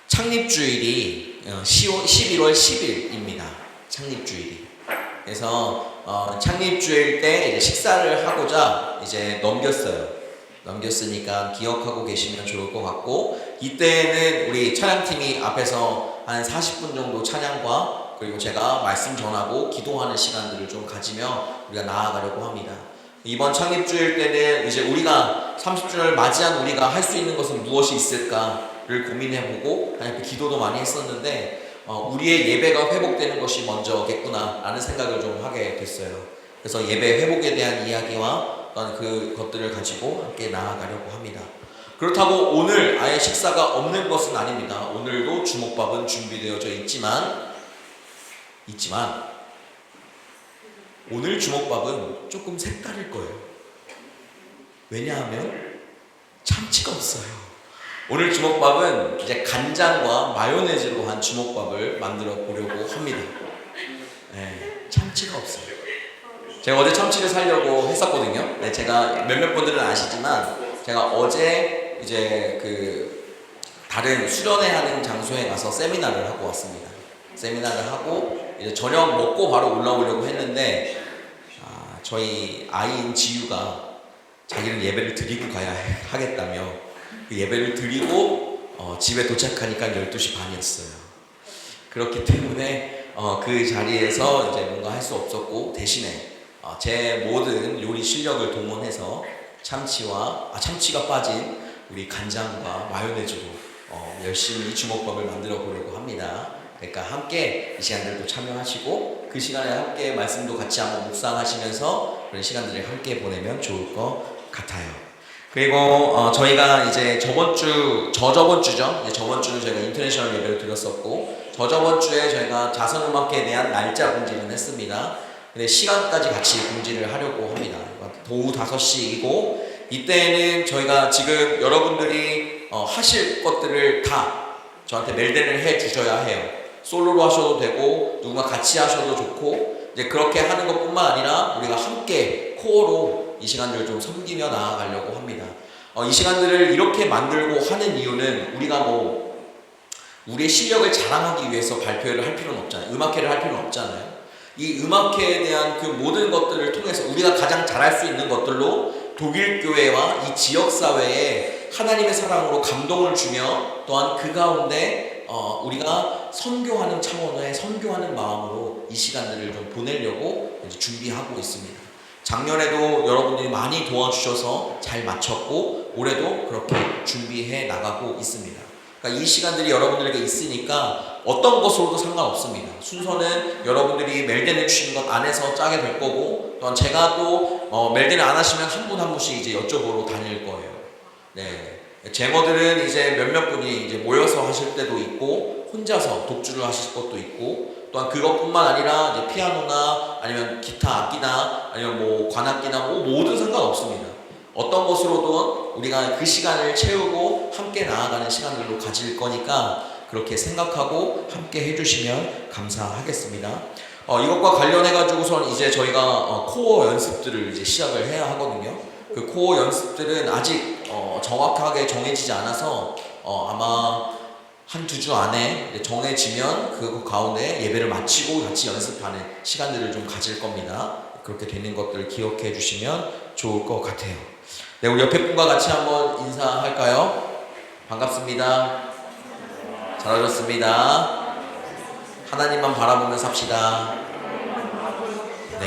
창립주일이 11월 10일입니다. 창립주일이. 그래서 창립주일 때 이제 식사를 하고자 이제 넘겼으니까 기억하고 계시면 좋을 것 같고 이때는 우리 찬양팀이 앞에서 한 40분 정도 찬양과 그리고 제가 말씀 전하고 기도하는 시간들을 좀 가지며 우리가 나아가려고 합니다. 이번 창립주일 때는 이제 우리가 30주년을 맞이한 우리가 할 수 있는 것은 무엇이 있을까를 고민해보고 하나님께 기도도 많이 했었는데 우리의 예배가 회복되는 것이 먼저겠구나 라는 생각을 좀 하게 됐어요. 그래서 예배 회복에 대한 이야기와 또한 그것들을 가지고 함께 나아가려고 합니다. 그렇다고 오늘 아예 식사가 없는 것은 아닙니다. 오늘도 주먹밥은 준비되어져 있지만 오늘 주먹밥은 조금 색다를 거예요. 왜냐하면 참치가 없어요. 오늘 주먹밥은 이제 간장과 마요네즈로 한 주먹밥을 만들어 보려고 합니다. 네, 참치가 없어요. 제가 어제 참치를 사려고 했었거든요. 네, 제가 몇몇 분들은 아시지만 제가 어제 이제 다른 수련회 하는 장소에 가서 세미나를 하고 왔습니다. 세미나를 하고 이제 저녁 먹고 바로 올라오려고 했는데 저희 아이인 지유가 자기는 예배를 드리고 가야 하겠다며 그 예배를 드리고 집에 도착하니까 12시 반이었어요. 그렇기 때문에 그 자리에서 이제 뭔가 할 수 없었고 대신에 제 모든 요리 실력을 동원해서 참치가 빠진 우리 간장과 마요네즈로 열심히 주먹밥을 만들어 보려고 합니다. 그러니까 함께 이 시간들도 참여하시고 그 시간에 함께 말씀도 같이 한번 묵상하시면서 그런 시간들을 함께 보내면 좋을 것 같아요. 그리고 저희가 이제 저번 주죠. 저번 주는 저희가 인터내셔널 예배를 드렸었고 저번 주에 저희가 자선음악회에 대한 날짜 공지를 했습니다. 근데 시간까지 같이 공지를 하려고 합니다. 오후 5시이고 이때는 저희가 지금 여러분들이 하실 것들을 다 저한테 멜대를 해 주셔야 해요. 솔로로 하셔도 되고 누군가 같이 하셔도 좋고 이제 그렇게 하는 것뿐만 아니라 우리가 함께 코어로 이 시간들을 좀 섬기며 나아가려고 합니다. 이 시간들을 이렇게 만들고 하는 이유는 우리가 우리의 실력을 자랑하기 위해서 발표회를 할 필요는 없잖아요. 음악회를 할 필요는 없잖아요. 이 음악회에 대한 그 모든 것들을 통해서 우리가 가장 잘할 수 있는 것들로 독일 교회와 이 지역 사회에 하나님의 사랑으로 감동을 주며 또한 그 가운데 우리가 선교하는 차원의 선교하는 마음으로 이 시간들을 좀 보내려고 이제 준비하고 있습니다. 작년에도 여러분들이 많이 도와주셔서 잘 마쳤고 올해도 그렇게 준비해 나가고 있습니다. 그러니까 이 시간들이 여러분들에게 있으니까 어떤 것으로도 상관없습니다. 순서는 여러분들이 멜덴을 주신 것 안에서 짜게 될 거고, 또한 제가 또 멜덴을 안 하시면 한 분 한 분씩 이제 여쭤보러 다닐 거예요. 네, 쟁어들은 이제 몇몇 분이 이제 모여서 하실 때도 있고 혼자서 독주를 하실 것도 있고, 또한 그것뿐만 아니라 이제 피아노나 아니면 기타 악기나 아니면 뭐 관악기나 뭐 모든 상관없습니다. 어떤 것으로든 우리가 그 시간을 채우고 함께 나아가는 시간들로 가질 거니까 그렇게 생각하고 함께 해주시면 감사하겠습니다. 이것과 관련해가지고선 이제 저희가 코어 연습들을 이제 시작을 해야 하거든요. 그 코어 연습들은 아직 정확하게 정해지지 않아서 아마 한 2주 안에 정해지면 그 가운데 예배를 마치고 같이 연습하는 시간들을 좀 가질 겁니다. 그렇게 되는 것들을 기억해 주시면 좋을 것 같아요. 네, 우리 옆에 분과 같이 한번 인사할까요? 반갑습니다. 잘 오셨습니다. 하나님만 바라보며 삽시다. 네,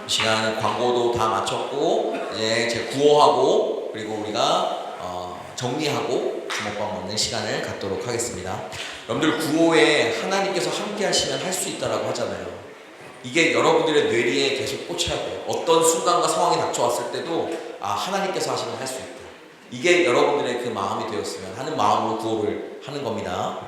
이 시간 광고도 다 마쳤고 이제 제 구호하고 그리고 우리가 정리하고 주먹밥 먹는 시간을 갖도록 하겠습니다. 여러분들 구호에 하나님께서 함께 하시면 할 수 있다라고 하잖아요. 이게 여러분들의 뇌리에 계속 꽂혀야 돼요. 어떤 순간과 상황이 닥쳐왔을 때도 하나님께서 하시면 할 수 있다. 이게 여러분들의 그 마음이 되었으면 하는 마음으로 구호를 하는 겁니다.